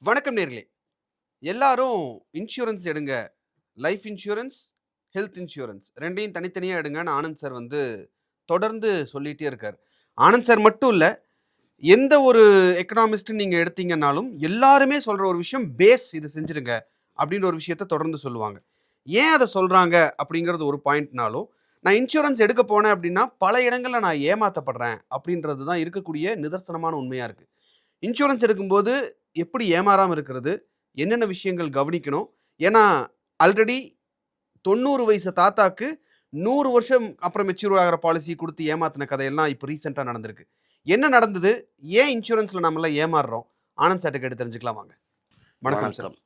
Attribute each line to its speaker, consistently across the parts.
Speaker 1: வணக்கம் நேர்களே. எல்லாரும் இன்சூரன்ஸ் எடுங்க. லைஃப் இன்சூரன்ஸ், ஹெல்த் இன்சூரன்ஸ் 2யும் தனித்தனியா எடுங்கன்னு ஆனந்த் சார் தொடர்ந்து சொல்லிட்டே இருக்காரு. ஆனந்த் சார் மட்டும் இல்ல, எந்த ஒரு எக்கனாமிஸ்ட் நீங்க எடுத்தீங்கன்னாலும், எல்லாருமே சொல்ற ஒரு விஷயம் இத செஞ்சுருங்க அப்படின்ற ஒரு விஷயத்த தொடர்ந்து சொல்லுவாங்க. ஏன் அத சொல்றாங்க அப்படிங்கிறது ஒரு பாயிண்ட்னாலும், நான் இன்சூரன்ஸ் எடுக்க போனேன் அப்படின்னா, பல இடங்கள்ல நான் ஏமாத்தப்படுறேன் அப்படின்றது தான் இருக்கக்கூடிய நிதர்சனமான உண்மையா இருக்கு. இன்சூரன்ஸ் எடுக்கும்போது எப்படி ஏமாறாம இருக்கிறது? என்னென்ன விஷயங்கள் கவனிக்கணும்? ஏன்னா, ஆல்ரெடி 90 வயசு தாத்தாக்கு 100 வருஷம் அப்புறம் மெச்சூர் ஆகுற பாலிசி குடுத்து ஏமாத்துன கதையெல்லாம் இப்ப ரீசென்ட்டா நடந்திருக்கு. என்ன நடந்தது? ஏன் இன்சூரன்ஸ்ல நாமெல்லாம் ஏமாறுறோம்? ஆனந்த் சார்ட்ட கேட்டு தெரிஞ்சுக்கலாம் வாங்க. வணக்கம் சார்.
Speaker 2: வணக்கம்.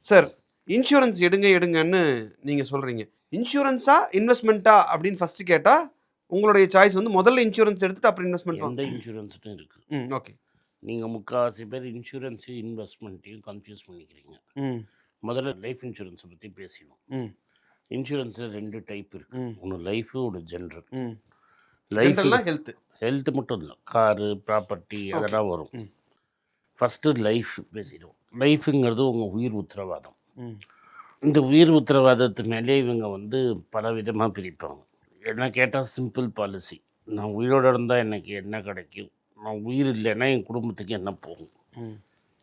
Speaker 1: சார், இன்சூரன்ஸ் எடுங்க எடுங்கன்னு நீங்க சொல்றீங்க. இன்சூரன்ஸா? இன்வெஸ்ட்மென்ட்டா? அப்படின்னு ஃபர்ஸ்ட் கேட்டா, உங்களுடைய சாய்ஸ் முதல்ல இன்சூரன்ஸ் எடுத்துட்டு அப்புறம் இன்வெஸ்ட்மென்ட்
Speaker 2: எந்த இன்சூரன்ஸ்டும் இருக்கு.
Speaker 1: ஓகே.
Speaker 2: நீங்க முக்காவாசி பேர் இன்சூரன்ஸையும் இன்வெஸ்ட்மெண்ட்டையும் கன்ஃபியூஸ் பண்ணிக்கிறீங்க.
Speaker 1: ம்.
Speaker 2: முதல்ல லைஃப் இன்சூரன்ஸை பற்றி பேசினோம்.
Speaker 1: ம்.
Speaker 2: இன்சூரன்ஸில் 2 டைப் இருக்கு. ஒன்று லைஃபு, ஒரு ஜென்ரல்.
Speaker 1: ம்.
Speaker 2: Life
Speaker 1: ஜென்ரல்னா health.
Speaker 2: ஹெல்த் மட்டும் இல்லை, காரு, ப்ராப்பர்ட்டி அதெல்லாம் வரும். ஃபஸ்ட்டு லைஃப் பேசிடுவோம். லைஃபுங்கிறது உங்கள் உயிர் உத்தரவாதம். இந்த உயிர் உத்தரவாதத்து மேலே இவங்க பல விதமாக பிரிப்பாங்க. என்ன கேட்டால் சிம்பிள் பாலிசி. நான் உயிரோடு இருந்தால் எனக்கு என்ன கிடைக்கும், நான் உயிர் இல்லைன்னா என் குடும்பத்துக்கு என்ன போகும்.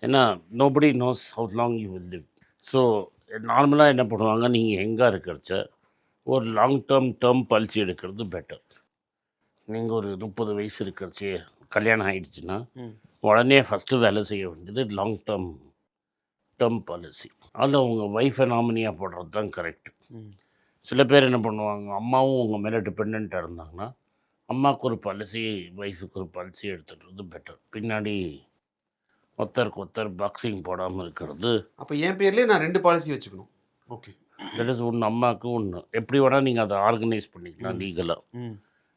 Speaker 2: ஏன்னா nobody knows how long you will live. So நார்மலாக என்ன பண்ணுவாங்க, நீங்கள் எங்கே இருக்கிறச்ச ஒரு லாங் டேர்ம் பாலிசி எடுக்கிறது பெட்டர். நீங்கள் ஒரு 30 வயசு இருக்கிறச்சே கல்யாணம் ஆகிடுச்சுன்னா உடனே ஃபஸ்ட்டு வேலை செய்ய வேண்டியது லாங் டேர்ம் பாலிசி. அதில் உங்கள் ஒய்ஃபை நாமினியாக போடுறது தான் கரெக்டு. சில பேர் என்ன பண்ணுவாங்க, அம்மாவும் உங்கள் மேலே டிபெண்ட்டாக இருந்தாங்கன்னா அம்மாவுக்கு ஒரு பாலிசி, ஒய்ஃபுக்கு ஒரு பாலிசி எடுத்துகிறது பெட்டர். பின்னாடி ஒருத்தருக்கு ஒருத்தர் பாக்ஸிங் போடாமல் இருக்கிறது.
Speaker 1: அப்போ என் பேர்லேயே நான் 2 பாலிசி வச்சுக்கணும். ஓகே.
Speaker 2: தட் இஸ் ஒன்று அம்மாவுக்கு ஒன்று. எப்படி வேணால் நீங்கள் அதை ஆர்கனைஸ் பண்ணிக்கலாம் லீகலாக.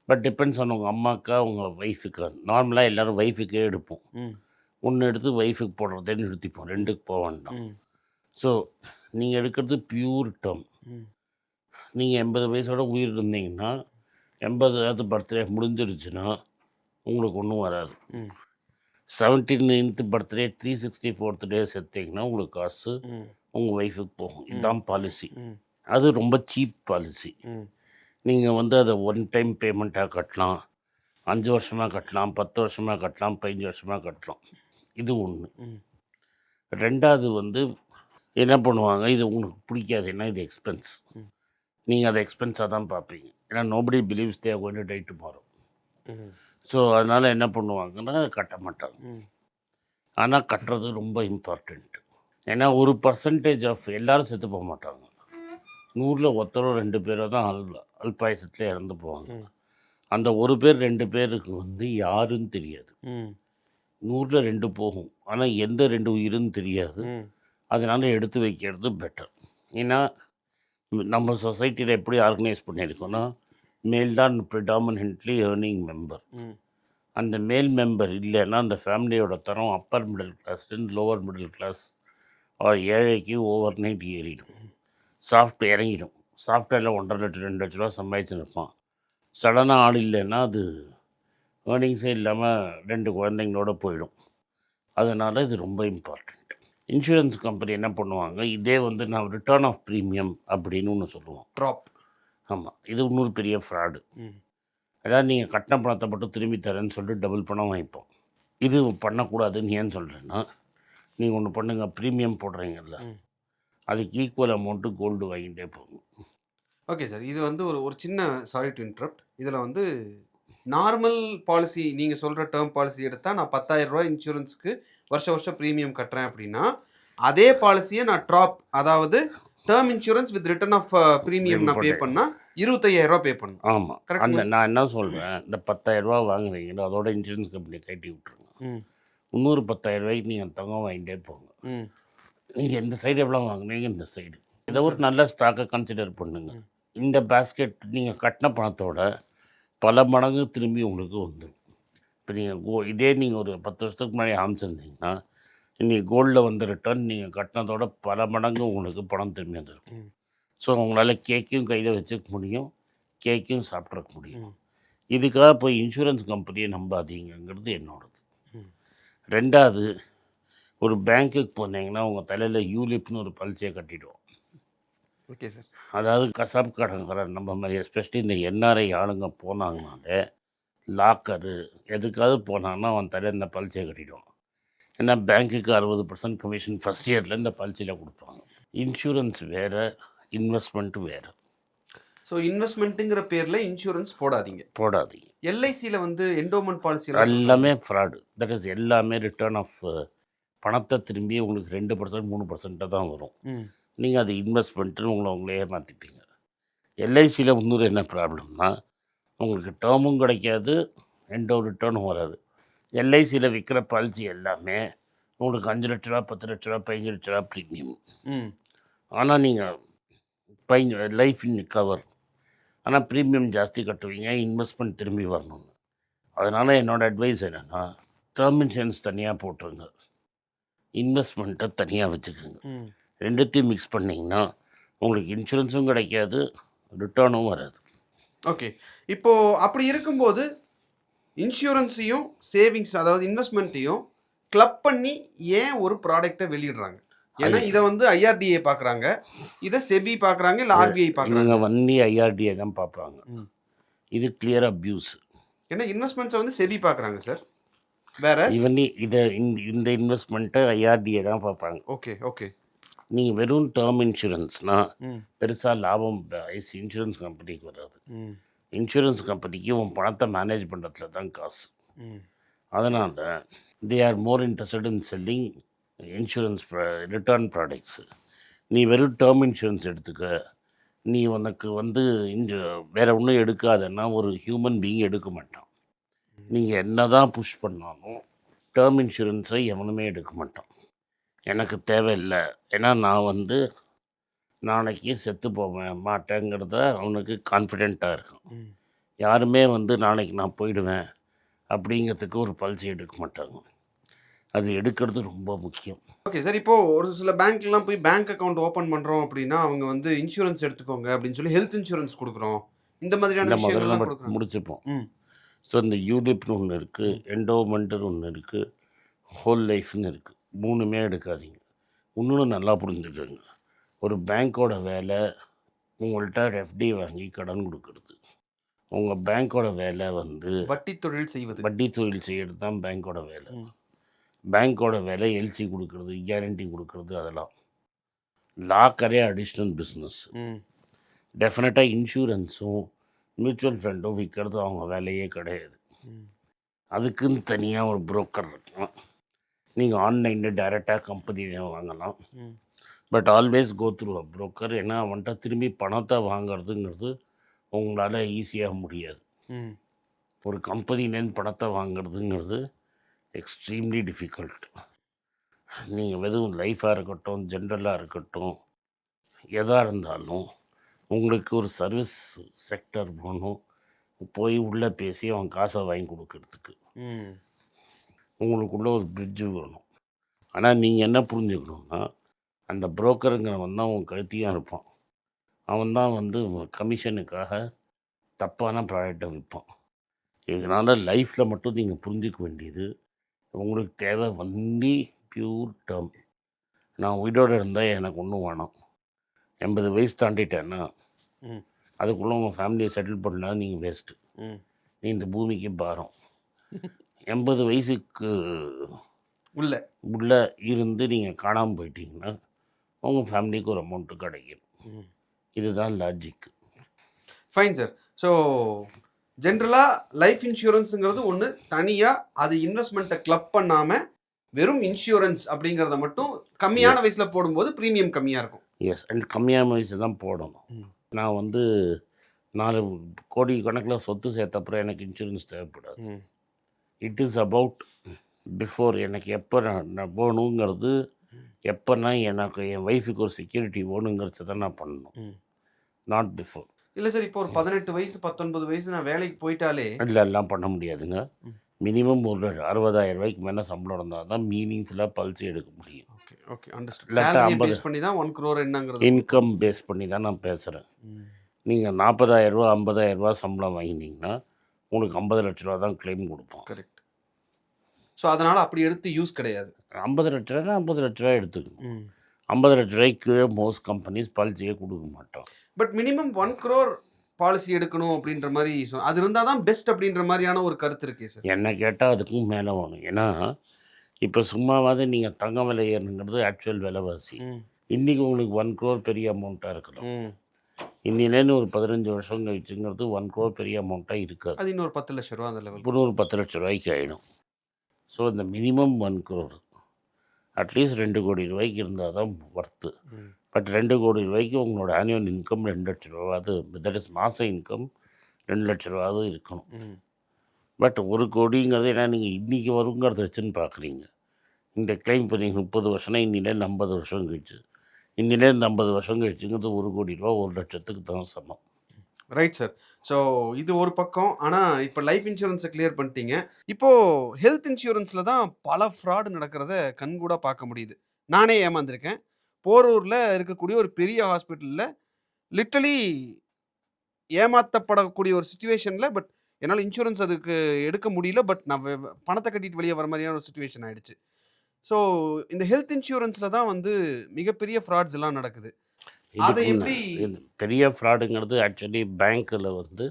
Speaker 2: பட் டிபெண்ட்ஸ் ஆன் உங்கள் அம்மாக்கா உங்கள் ஒய்ஃபுக்கா. நார்மலாக எல்லோரும் ஒய்ஃபுக்கே எடுப்போம். ஒன்று எடுத்து ஒய்ஃபுக்கு போடுறதே நிறுத்திப்போம், 2க்கு போக வேண்டாம். ஸோ நீங்கள் எடுக்கிறது பியூர் டேர்ம். நீங்கள் 80 வயசோட உயிர் இருந்தீங்கன்னா 80வது பர்த்டே முடிஞ்சிருச்சுன்னா உங்களுக்கு ஒன்றும் வராது. 79th பர்த்டே 364th டே செத்தீங்கன்னா உங்களுக்கு காசு உங்கள் ஒய்ஃபுக்கு போகும். இதுதான் பாலிசி. அது ரொம்ப சீப் பாலிசி. நீங்கள் அதை ஒன் டைம் பேமெண்ட்டாக கட்டலாம், 5 வருஷமாக கட்டலாம், 10 வருஷமாக கட்டலாம், 15 வருஷமாக கட்டலாம். இது ஒன்று. ரெண்டாவது என்ன பண்ணுவாங்க, இது உங்களுக்கு பிடிக்காது, ஏன்னா இது எக்ஸ்பென்ஸ். நீங்கள் அதை எக்ஸ்பென்ஸாக தான் பார்ப்பீங்க. ஏன்னா nobody believes they are going to die tomorrow. So அதனால் என்ன பண்ணுவாங்கன்னா அதை கட்ட மாட்டாங்க. ஆனால் கட்டுறது ரொம்ப இம்பார்ட்டண்ட். ஏன்னா ஒரு பர்சன்டேஜ் ஆஃப் எல்லோரும் செத்து போக மாட்டாங்க. 100ல் ஒருத்தரோ 2 பேரோ தான் அல்பாயசத்தில் இறந்து போவாங்க. அந்த ஒரு பேர் 2 பேருக்கு யாருன்னு தெரியாது. 100ல் 2 போகும், ஆனால் எந்த 2 உயிருன்னு தெரியாது. அதனால் எடுத்து வைக்கிறது பெட்டர். ஏன்னா நம்ம சொசைட்டியில் எப்படி ஆர்கனைஸ் பண்ணியிருக்கோன்னா, மேல் தான் ப்ரிடாமினென்ட்லி ஏர்னிங் மெம்பர். அந்த மேல் மெம்பர் இல்லைன்னா அந்த ஃபேமிலியோட தரம் அப்பர் மிடில் கிளாஸ்லேருந்து லோவர் மிடில் கிளாஸ் ஏழைக்கு ஓவர் நைட் ஏறிடும். சாஃப்ட்வேர் இறங்கிடும். சாஃப்ட்வேரில் 1.5 லட்சம் 2 லட்ச ரூபா சம்பாதிச்சுன்னு இருப்பான். சடனாக ஆள் இல்லைன்னா அது ஏர்னிங்ஸே இல்லாமல் 2 குழந்தைங்களோட போயிடும். அதனால் இது ரொம்ப இம்பார்ட்டண்ட். இன்சூரன்ஸ் கம்பெனி என்ன பண்ணுவாங்க, இதே நான் ரிட்டர்ன் ஆஃப் ப்ரீமியம் அப்படின்னு ஒன்று சொல்லுவோம், ட்ராப். ஆமாம், இது இன்னொரு பெரிய ஃப்ராடு. அதாவது நீங்கள் கட்டின பணத்தை மட்டும் திரும்பி தரேன்னு சொல்லிட்டு டபுள் பணம் வாங்கிப்போம். இது பண்ணக்கூடாதுன்னு ஏன்னு சொல்கிறேன்னா, நீங்கள் ஒன்று பண்ணுங்கள், ப்ரீமியம் போடுறீங்கல்ல, அதுக்கு ஈக்குவல் அமௌண்ட்டு கோல்டு வாங்கிட்டே போகும்.
Speaker 1: ஓகே சார், இது ஒரு சின்ன சாரி டு இன்டரப்ட். இதில் நார்மல் பாலிசி நீங்கள் சொல்கிற டேர்ம் பாலிசி எடுத்தால் நான் 10,000 ரூபா இன்சூரன்ஸுக்கு வருஷம் ப்ரீமியம் கட்டுறேன் அப்படின்னா, அதே பாலிசியை நான் ட்ராப், அதாவது term insurance with return of premium நான் பே பண்ணால் 25,000 ரூபா பே பண்ணணும்.
Speaker 2: ஆமாம், அந்த நான் என்ன சொல்கிறேன், இந்த 10,000 ரூபா வாங்குறீங்களோ அதோட இன்சூரன்ஸ் கம்பெனி கட்டி விட்ருங்க. இன்னொரு 10,000 ரூபாய்க்கு நீங்கள் தங்கம் வாங்கிட்டே போங்க. நீங்கள் இந்த சைடு எவ்வளோ வாங்குனீங்க, இந்த சைடு ஏதோ ஒரு நல்ல ஸ்டாக்கை கன்சிடர் பண்ணுங்க. இந்த பேஸ்கெட் நீங்கள் கட்டின பணத்தோட பல மடங்கு திரும்பி உங்களுக்கு வந்துடும். இப்போ நீங்கள் இதே நீங்கள் ஒரு 10 வருஷத்துக்கு முன்னாடி ஆரம்பிச்சிருந்தீங்கன்னா இன்றைக்கி கோல்டில் ரிட்டர்ன் நீங்கள் கட்டினதோட பல மடங்கு உங்களுக்கு பணம் திரும்பி வந்துருக்கும். ஸோ உங்களால் கேக்கையும் கையில் வச்சுக்க முடியும், கேக்கையும் சாப்பிட்றக்க முடியும். இதுக்காக போய் இன்சூரன்ஸ் கம்பெனியை நம்பாதீங்கிறது என்னோடது. ரெண்டாவது, ஒரு பேங்க்குக்கு போனீங்கன்னா உங்கள் தலையில் யூலிப்னு ஒரு பல்சியை கட்டிடுவோம்.
Speaker 1: Okay sir.
Speaker 2: அதாவது கசாப் கடைக்காரன் நம்ம மாதிரி எஸ்பெஷலி இந்த என்ஆர்ஐ ஆளுங்க போனாங்கனாலே லாக்கரு எதுக்காவது போனாங்கன்னா அவன் தலையில் இந்த பல்சியை கட்டிடுவான். ஏன்னா பேங்க்குக்கு 60% கமிஷன் ஃபஸ்ட் இயரில் இந்த பல்சியில் கொடுப்பாங்க. இன்சூரன்ஸ் வேறு, இன்வெஸ்ட்மெண்ட்டு வேறு.
Speaker 1: ஸோ இன்வெஸ்ட்மெண்ட்டுங்கிற பேரில் இன்சூரன்ஸ் போடாதீங்க.
Speaker 2: போடாதீங்க.
Speaker 1: எல்ஐசியில் வந்து என்டோமெண்ட் பாலிசி
Speaker 2: எல்லாமே ஃப்ராடு. தட் இஸ் எல்லாமே ரிட்டர்ன் ஆஃப் பணத்தை திரும்பி உங்களுக்கு 2% 3% தான் வரும். நீங்கள் அது இன்வெஸ்ட்மெண்ட்டுன்னு உங்களே ஏமாற்றிப்பீங்க. எல்ஐசியில் இன்னொரு என்ன ப்ராப்ளம்னா உங்களுக்கு டேர்மும் கிடைக்காது, எண்டோ ரிட்டர்னும் வராது. எல்ஐசியில் விற்கிற பாலிசி எல்லாமே உங்களுக்கு 5 லட்ச ரூபா 10 லட்ச ரூபா 15 லட்ச ரூபா ப்ரீமியம். ஆனால் நீங்கள் லைஃப் இன் கவர், ஆனால் ப்ரீமியம் ஜாஸ்தி கட்டுவீங்க, இன்வெஸ்ட்மெண்ட் திரும்பி வரணும்னு. அதனால் என்னோடய அட்வைஸ் என்னென்னா டேர்ம் இன்சூரன்ஸ் தனியாக போட்டுருங்க, இன்வெஸ்ட்மெண்ட்டை தனியாக வச்சுக்கோங்க. ரெண்டுத்தையும் மிக்ஸ் பண்ணிங்கன்னா உங்களுக்கு இன்சூரன்ஸும் கிடைக்காது, ரிட்டர்னும் வராது.
Speaker 1: ஓகே. இப்போது அப்படி இருக்கும்போது இன்சூரன்ஸையும் சேவிங்ஸ் அதாவது இன்வெஸ்ட்மெண்ட்டையும் கிளப் பண்ணி ஏன் ஒரு ப்ராடக்டை வெளியிடுறாங்க? ஏன்னா இதை வந்து ஐஆர்டிஏ பார்க்குறாங்க, இதை செபி பார்க்குறாங்க, இல்லை ஆர்பிஐ பார்க்குறாங்க.
Speaker 2: இவங்க வந்து ஐஆர்டிஏ தான் பார்ப்பாங்க. இது கிளியர் அப்யூஸ்.
Speaker 1: ஏன்னா இன்வெஸ்ட்மெண்ட்ஸை வந்து செபி பார்க்குறாங்க சார். வேற
Speaker 2: இந்த இன்வெஸ்ட்மெண்ட்டை ஐஆர்டிஏ தான் பார்ப்பாங்க.
Speaker 1: Okay okay.
Speaker 2: நீங்கள் வெறும் டேர்ம் இன்சூரன்ஸ்னால் பெருசாக லாபம் இன்சூரன்ஸ் கம்பெனிக்கு வராது. இன்சூரன்ஸ் கம்பெனிக்கு உன் பணத்தை மேனேஜ் பண்ணுறதுல தான் காசு. அதனால் they are more interested in selling insurance return products. நீ வெறும் டேர்ம் இன்சூரன்ஸ் எடுத்துக்க, நீ உனக்கு வந்து வேறு ஒன்றும் எடுக்காதன்னா ஒரு ஹியூமன் பீயிங் எடுக்க மாட்டான். நீங்கள் என்ன தான் புஷ் பண்ணாலும் டேர்ம் இன்சூரன்ஸை எவனுமே எடுக்க மாட்டான். எனக்கு தேவையில்லை, ஏன்னா நான் வந்து நாளைக்கு செத்து போவேன் மாட்டேங்கிறத அவனுக்கு கான்ஃபிடெண்ட்டாக இருக்கும். யாருமே வந்து நாளைக்கு நான் போயிடுவேன் அப்படிங்கிறதுக்கு ஒரு பாலிசி எடுக்க மாட்டாங்க. அது எடுக்கிறது ரொம்ப முக்கியம்.
Speaker 1: Okay sir. இப்போது ஒரு சில பேங்க்லாம் போய் பேங்க் அக்கௌண்ட் ஓப்பன் பண்ணுறோம் அப்படின்னா அவங்க வந்து இன்சூரன்ஸ் எடுத்துக்கோங்க அப்படின்னு சொல்லி ஹெல்த் இன்சூரன்ஸ் கொடுக்குறோம், இந்த மாதிரியான விஷயங்கள்லாம் கொடுக்குறோம்.
Speaker 2: முடிச்சுப்போம். ஸோ இந்த யூலிப்னு ஒன்று இருக்குது, என்டோமெண்ட்டுன்னு ஒன்று இருக்குது, ஹோல் லைஃப்னு இருக்குது. மூணுமே எடுக்காதீங்க. இன்னொன்று நல்லா புரிஞ்சுக்கோங்க, ஒரு பேங்க்கோட வேலை உங்கள்கிட்ட எஃப்டி வாங்கி கடன் கொடுக்கறது. உங்கள் பேங்க்கோட வேலை வந்து
Speaker 1: வட்டி தொழில் செய்வது.
Speaker 2: வட்டி தொழில் செய்கிறது தான் பேங்க்கோட வேலை. பேங்க்கோட வேலை எல்சி கொடுக்கறது, கேரண்டி கொடுக்கறது, அதெல்லாம் லாக்கரே அடிஷ்னல் பிஸ்னஸ். டெஃபினட்டாக இன்சூரன்ஸும் மியூச்சுவல் ஃபண்டும் விற்கிறது அவங்க வேலையே கிடையாது. அதுக்குன்னு தனியாக ஒரு புரோக்கர் இருக்கலாம். நீங்கள் ஆன்லைனில் டைரெக்டாக கம்பெனியில் வாங்கலாம், but always go through a broker. ஏன்னா அவன்கிட்ட திரும்பி பணத்தை வாங்கிறதுங்கிறது உங்களால் ஈஸியாக முடியாது. ஒரு கம்பெனிலேருந்து பணத்தை வாங்கிறதுங்கிறது எக்ஸ்ட்ரீம்லி டிஃபிகல்ட். நீங்கள் வெறும் லைஃபாக இருக்கட்டும், ஜென்ரலாக இருக்கட்டும், எதாக இருந்தாலும் உங்களுக்கு ஒரு சர்வீஸ் செக்டர் போகணும், போய் உள்ளே பேசி அவன் காசை வாங்கி கொடுக்கறதுக்கு உங்களுக்குள்ள ஒரு பிரிட்ஜு வேணும். ஆனால் நீங்கள் என்ன புரிஞ்சுக்கணுன்னா, அந்த புரோக்கருங்கிறவன் தான் உன் கழுத்தியாக இருப்பான். அவன் தான் வந்து கமிஷனுக்காக தப்பான ப்ராடக்டை விற்பான். இதனால் லைஃப்பில் மட்டும் நீங்கள் புரிஞ்சிக்க வேண்டியது, உங்களுக்கு தேவை ஒன்லி பியூர் டேர்ம். நான் உயிரோடு இருந்தால் எனக்கு ஒன்றும் வேணாம். 80 வயசு தாண்டிட்டேன்னா அதுக்குள்ளே உங்கள் ஃபேமிலியை செட்டில் பண்ணால் நீங்கள் வேஸ்ட்டு. நீ இந்த பூமிக்கு பாரம். 80 வயசுக்கு உள்ளே இருந்து நீங்கள் காணாமல் போயிட்டீங்கன்னா உங்கள் ஃபேமிலிக்கு ஒரு அமௌண்ட்டு கிடைக்கும். இதுதான் லாஜிக்.
Speaker 1: Fine sir. ஸோ ஜென்ரலாக லைஃப் இன்சூரன்ஸுங்கிறது ஒன்று தனியாக, அது இன்வெஸ்ட்மெண்ட்டை கிளப் பண்ணாமல் வெறும் இன்சூரன்ஸ் அப்படிங்கிறத மட்டும் கம்மியான வயசில் போடும்போது ப்ரீமியம் கம்மியாக இருக்கும்.
Speaker 2: எஸ், அண்ட் கம்மியான வயசு தான் போடணும். நான் வந்து 4 கோடி கணக்கில் சொத்து சேர்த்தப்புறம் எனக்கு இன்சூரன்ஸ் தேவைப்படாது. It is about before. எனக்கு எப்போ நான் போகணுங்கிறது, எப்போனா எனக்கு என் ஒய்ஃபுக்கு ஒரு செக்யூரிட்டி வேணுங்கிறத தான் நான் பண்ணணும், நாட் பிஃபோர்.
Speaker 1: இல்லை சார், இப்போ ஒரு 18 வயசு 19 வயசு நான் வேலைக்கு போயிட்டாலே
Speaker 2: இல்லை, எல்லாம் பண்ண முடியாதுங்க. மினிமம் ஒரு 60,000 ரூபாய்க்கு மேலே சம்பளம் இருந்தால் தான் மீனிங்ஃபுல்லாக பாலிசி எடுக்க முடியும்.
Speaker 1: Okay okay, understand. Salary base பண்ணி தான் 1 crore என்னங்கிறது,
Speaker 2: இன்கம் பேஸ் பண்ணி தான் நான் பேசுகிறேன். நீங்கள் 40,000 ரூபா 50,000 ரூபா சம்பளம் வாங்கினீங்கன்னா உங்களுக்கு 50 லட்ச ரூபா தான் கிளைம் கொடுப்போம்.
Speaker 1: கரெக்ட். ஸோ அதனால் அப்படி எடுத்து யூஸ் கிடையாது.
Speaker 2: 50 லட்ச ரூபாய்னா 50 லட்ச ரூபாய் எடுத்துக்கணும்.
Speaker 1: ம்
Speaker 2: 50 லட்ச ரூபாய்க்கு மோஸ்ட் கம்பெனிஸ் பாலிசியே கொடுக்க மாட்டோம்.
Speaker 1: பட் மினிமம் 1 crore பாலிசி எடுக்கணும் அப்படின்ற மாதிரி அது இருந்தால் தான் பெஸ்ட் அப்படின்ற மாதிரியான ஒரு கருத்து இருக்கே சார்.
Speaker 2: என்ன கேட்டால் அதுக்கும் மேலே வேணும். ஏன்னா இப்போ சும்மாவாவது நீங்கள் தங்க விலை ஏறணுங்கிறது ஆக்சுவல் விலைவாசி.
Speaker 1: ம்
Speaker 2: இன்றைக்கி உங்களுக்கு 1 crore பெரிய அமௌண்ட்டாக இருக்கலாம்.
Speaker 1: ம்
Speaker 2: இன்னிலேருந்து ஒரு 15 வருஷம் கழிச்சுங்கிறது 1 crore பெரிய அமௌண்ட்டாக இருக்காது.
Speaker 1: அது இன்னொரு 10 லட்ச ரூபா அந்த லெவல்.
Speaker 2: இப்போ ஒரு 10 லட்ச ரூபாய்க்கு ஆகிடும். ஸோ இந்த மினிமம் 1 crore அட்லீஸ்ட் 2 கோடி ரூபாய்க்கு இருந்தால் தான் ஒர்த்து.
Speaker 1: ம்
Speaker 2: பட் 2 கோடி ரூபாய்க்கு உங்களோட ஆனுவல் இன்கம் 2 லட்ச ரூபாவது, தட் இஸ் மாத இன்கம் 2 லட்ச ரூபாவது இருக்கணும்.
Speaker 1: ம்
Speaker 2: பட் 1 கோடிங்கிறது ஏன்னா நீங்கள் இன்றைக்கி வருங்கிறத வச்சுன்னு பார்க்குறீங்க. இந்த கிளைம் இப்போ நீங்கள் 30 வருஷம்னா இன்னிலேருந்து 50 வருஷம் கழிச்சு, இன்னிலேருந்து 50 வருஷம் கழிச்சுங்கிறது 1 கோடி ரூபா 1 லட்சத்துக்கு தான் சமம்.
Speaker 1: Right sir. ஸோ இது ஒரு பக்கம். ஆனால் இப்போ லைஃப் இன்சூரன்ஸை கிளியர் பண்ணிட்டீங்க. இப்போது ஹெல்த் இன்சூரன்ஸில் தான் பல ஃப்ராடு நடக்கிறத கண்கூட பார்க்க முடியுது. நானே ஏமாந்துருக்கேன். போரூரில் இருக்கக்கூடிய ஒரு பெரிய ஹாஸ்பிட்டலில் லிட்டரலி ஏமாற்றப்படக்கூடிய ஒரு சுச்சுவேஷனில் பட் என்னால் இன்சூரன்ஸ் அதுக்கு எடுக்க முடியல. பட் நான் பணத்தை கட்டிட்டு வெளியே வர மாதிரியான ஒரு சுச்சுவேஷன் ஆகிடுச்சு. ஸோ இந்த ஹெல்த் இன்சூரன்ஸில் தான் வந்து மிகப்பெரிய ஃப்ராட்ஸ் எல்லாம் நடக்குது. அதை எப்படி
Speaker 2: பெரிய ஃப்ராடுங்கிறது ஆக்சுவலி பேங்க்கில் வந்து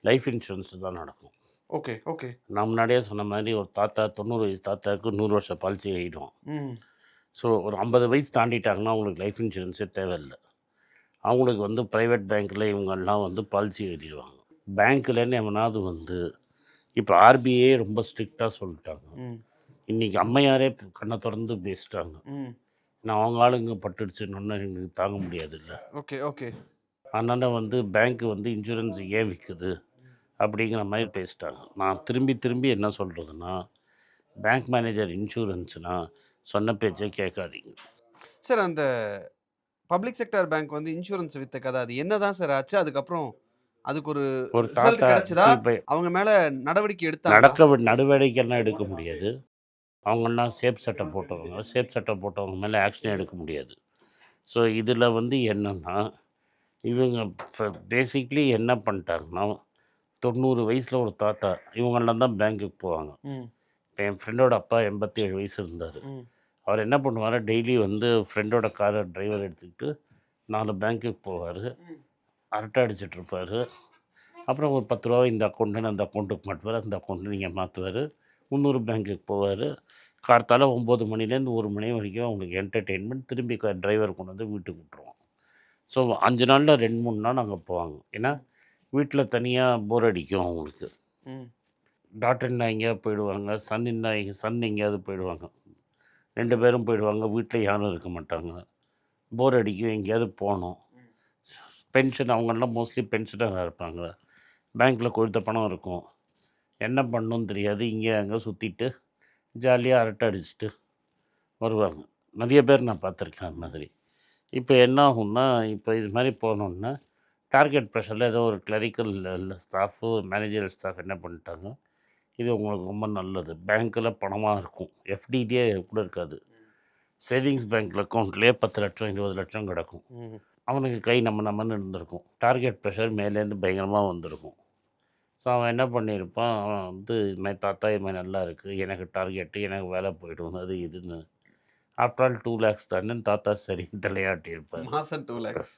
Speaker 2: லைஃப் இன்சூரன்ஸ் தான் நடக்கும்.
Speaker 1: ஓகே ஓகே
Speaker 2: நான் முன்னாடியே சொன்ன மாதிரி ஒரு தாத்தா 90 வயசு தாத்தாவுக்கு 100 வருஷம் பாலிசி ஆகிடும்.
Speaker 1: ம்
Speaker 2: ஸோ ஒரு 50 வயசு தாண்டிட்டாங்கன்னா அவங்களுக்கு லைஃப் இன்சூரன்ஸே தேவையில்லை. அவங்களுக்கு வந்து ப்ரைவேட் பேங்க்கில் இவங்கெல்லாம் வந்து பாலிசி எழுதிடுவாங்க. பேங்க்லேருந்து எவனாவது வந்து இப்போ ஆர்பிஐ ரொம்ப ஸ்ட்ரிக்டாக சொல்லிட்டாங்க.
Speaker 1: ம்
Speaker 2: இன்றைக்கி அம்மையாரே கண்ணை திறந்து பேசிட்டாங்க.
Speaker 1: ம்
Speaker 2: நான் அவங்க ஆளுங்க பட்டுடுச்சுன்னு எனக்கு தாங்க முடியாது இல்லை.
Speaker 1: ஓகே ஓகே
Speaker 2: அதனால் வந்து பேங்க்கு வந்து இன்சூரன்ஸ் ஏன் விற்குது அப்படிங்கிற மாதிரி பேசிட்டாங்க. நான் திரும்பி திரும்பி என்ன சொல்கிறதுனா, பேங்க் மேனேஜர் இன்சூரன்ஸ்னால் சொன்ன பேச்சே கேட்காதீங்க
Speaker 1: சார். அந்த பப்ளிக் செக்டார் பேங்க் வந்து இன்சூரன்ஸ் வித்த கதை அது என்னதான் சார் ஆச்சு? அதுக்கப்புறம் அதுக்கு ஒரு
Speaker 2: ஒரு
Speaker 1: ரிசல்ட்
Speaker 2: தாத்தா
Speaker 1: கிடைச்சதா?
Speaker 2: இப்போ
Speaker 1: அவங்க மேல நடவடிக்கை எடுத்தாங்களா?
Speaker 2: நடவடிக்கைலாம் எடுக்க முடியாது. அவங்கெல்லாம் சேஃப் சட்டை போட்டவங்க. சேஃப் சட்டை போட்டவங்க மேலே ஆக்ஷன் எடுக்க முடியாது. ஸோ இதில் வந்து என்னென்னா, இவங்க இப்போ பேசிக்லி என்ன பண்ணிட்டாங்கன்னா, 90 வயசில் ஒரு தாத்தா இவங்கெல்லாம் தான் பேங்க்குக்கு போவாங்க.
Speaker 1: ம்
Speaker 2: இப்போ என் ஃப்ரெண்டோட அப்பா 87 வயசு இருந்தார்.
Speaker 1: ம்
Speaker 2: அவர் என்ன பண்ணுவார், டெய்லி வந்து ஃப்ரெண்டோட காரை டிரைவர் எடுத்துக்கிட்டு 4 பேங்க்குக்கு போவார். அரட்டை அடிச்சிட்ருப்பார். அப்புறம் ஒரு 10 ரூபா இந்த அக்கௌண்ட்டுன்னு அந்த அக்கௌண்ட்டுக்கு மாட்டுவார், அந்த அக்கௌண்ட்டு நீங்கள் மாற்றுவார். 300 பேங்க்குக்கு போவார். கார்த்தால 9 மணிலேருந்து 1 மணி வரைக்கும் அவங்களுக்கு என்டர்டெயின்மெண்ட். திரும்பி டிரைவர் கொண்டு வந்து வீட்டுக்கு விட்டுருவோம். ஸோ 5 நாளில் 2-3 நாள் அங்கே போவாங்க. ஏன்னா வீட்டில் தனியாக போர் அடிக்கும் அவங்களுக்கு.
Speaker 1: ம்
Speaker 2: டாட்டர்னா எங்கேயாவது போயிடுவாங்க, சன் எங்கேயாவது போயிடுவாங்க. 2 பேரும் போயிடுவாங்க. வீட்டில் யாரும் இருக்க மாட்டாங்க. போர் அடிக்கும், எங்கேயாவது போகணும். பென்ஷன் அவங்கெல்லாம் மோஸ்ட்லி பென்ஷனாக இருப்பாங்க. பேங்க்கில் கொடுத்த பணம் இருக்கும். என்ன பண்ணணும்னு தெரியாது. இங்கே அங்கே சுற்றிட்டு ஜாலியாக அரட்டை அடிச்சுட்டு வருவாங்க. நிறைய பேர் நான் பார்த்துருக்கேன் அது மாதிரி. இப்போ என்ன ஆகும்னா, இப்போ இது மாதிரி போனோன்னா டார்கெட் ப்ரெஷரில் ஏதோ ஒரு கிளரிக்கல் ஸ்டாஃபு மேனேஜரல் ஸ்டாஃப் என்ன பண்ணிட்டாங்க, இது உங்களுக்கு ரொம்ப நல்லது, பேங்க்கில் பணமாக இருக்கும், எஃப்டிடியே கூட இருக்காது, சேவிங்ஸ் பேங்க்கில் அக்கௌண்ட்லேயே 10 லட்சம் 20 லட்சம் கிடக்கும்.
Speaker 1: ம்
Speaker 2: அவனுக்கு கை நம்மன்னு இருந்திருக்கும். டார்கெட் ப்ரெஷர் மேலேருந்து பயங்கரமாக வந்திருக்கும். ஸோ அவன் என்ன பண்ணியிருப்பான், அவன் வந்து இது மாதிரி தாத்தா இது மாதிரி நல்லா இருக்குது, எனக்கு டார்கெட்டு, எனக்கு வேலை போய்டும், அது இதுன்னு. ஆஃப்டர் ஆல் 2 lakhs தானே தாத்தா சரி தலையாட்டியிருப்பார்.
Speaker 1: மாசம் 2 lakhs.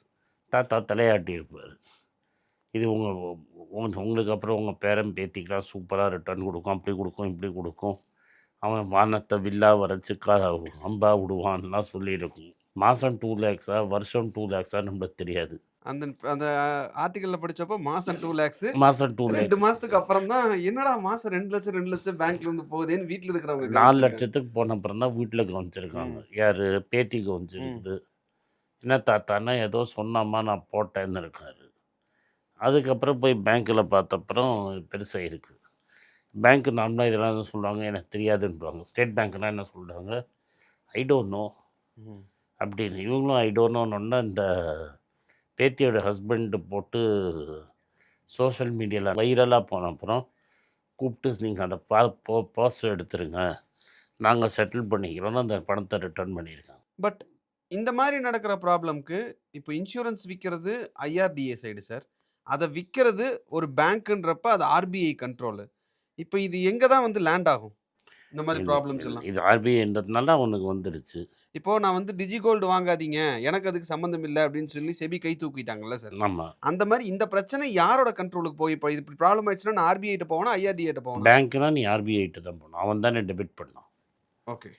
Speaker 2: தாத்தா தலையாட்டியிருப்பார். இது உங்களுக்கு அப்புறம் உங்கள் பேரன் பேத்திக்கெலாம் சூப்பராக ரிட்டர்ன் கொடுக்கும், அப்படி கொடுக்கும் இப்படி கொடுக்கும், அவன் வானத்தை வில்லா வரைச்சி அம்பா விடுவான்லாம் சொல்லியிருக்கும். மாதம் 2 lakhs வருஷம் 2 lakhs நம்மளுக்கு தெரியாது.
Speaker 1: அந்த அந்த ஆர்டிக்கல்ல படிச்சப்போ மாசம் 2 lakhs.
Speaker 2: மாதம் 2
Speaker 1: 2
Speaker 2: lakhs.
Speaker 1: மாசத்துக்கு அப்புறம் தான் என்னடா மாசம் 2 லட்சம் பேங்க்ல இருந்து போகுதேன்னு வீட்டில் இருக்கிறவங்க
Speaker 2: 4 லட்சத்துக்கு போன அப்புறம் தான் வீட்டில் கவனிச்சிருக்காங்க. யார் பேத்தி கவனிச்சிருக்குது. என்ன தாத்தானா ஏதோ சொன்னாமா நான் போட்டேன்னு இருக்காரு. அதுக்கப்புறம் போய் பேங்க்கில் பார்த்தப்பறம் பெருசாக இருக்குது. பேங்க்கு நார்மலாக இதெல்லாம் சொல்லுவாங்க, எனக்கு தெரியாதுன்றாங்க. ஸ்டேட் பேங்க்லாம் என்ன சொல்கிறாங்க, ஐ டோன்ட் நோ அப்படின்னு. இவங்களும் ஐ டோன்ட் நோன்னா இந்த பேத்தியோட ஹஸ்பண்டு போட்டு சோஷியல் மீடியாவில் வைரலாக போன அப்புறம் கூப்பிட்டு நீங்கள் அந்த பாஸ் எடுத்துருங்க, நாங்கள் செட்டில் பண்ணிக்கிறோன்னு அந்த பணத்தை ரிட்டர்ன் பண்ணியிருக்காங்க.
Speaker 1: பட் இந்த மாதிரி நடக்கிற ப்ராப்ளம்க்கு இப்போ இன்சூரன்ஸ் விற்கிறது ஐஆர்டிஏ சைடு சார், அதை விற்கிறது ஒரு பேங்க்குன்றப்ப அது ஆர்பிஐ கண்ட்ரோலு. இப்போ இது எங்கே தான் வந்து லேண்ட் ஆகும்? இந்த மாதிரி ப்ராப்ளம்ஸ் எல்லாம்.
Speaker 2: இது ஆர்பிஐன்றதுனால அவனுக்கு வந்துடுச்சு.
Speaker 1: இப்போ நான் வந்து டிஜி கோல்டு வாங்காதீங்க, எனக்கு அதுக்கு சம்மந்தம் இல்ல அப்படின்னு சொல்லி செபி கை தூக்கிட்டாங்கல்ல சார்.
Speaker 2: ஆமாம்.
Speaker 1: அந்த மாதிரி இந்த பிரச்சனை யாரோட கண்ட்ரோலுக்கு போய் இப்போ இது இப்படி ப்ராப்ளம் ஆயிடுச்சுன்னா நான் ஆர்பிஐ கிட்ட போகணும், ஐஆர்டிஏ கிட்ட போகணும்?
Speaker 2: பேங்க்னா நீ ஆர்பிஐட்டு தான் போகணும். அவன் தானே டெபிட் பண்ணான்.
Speaker 1: ஓகே.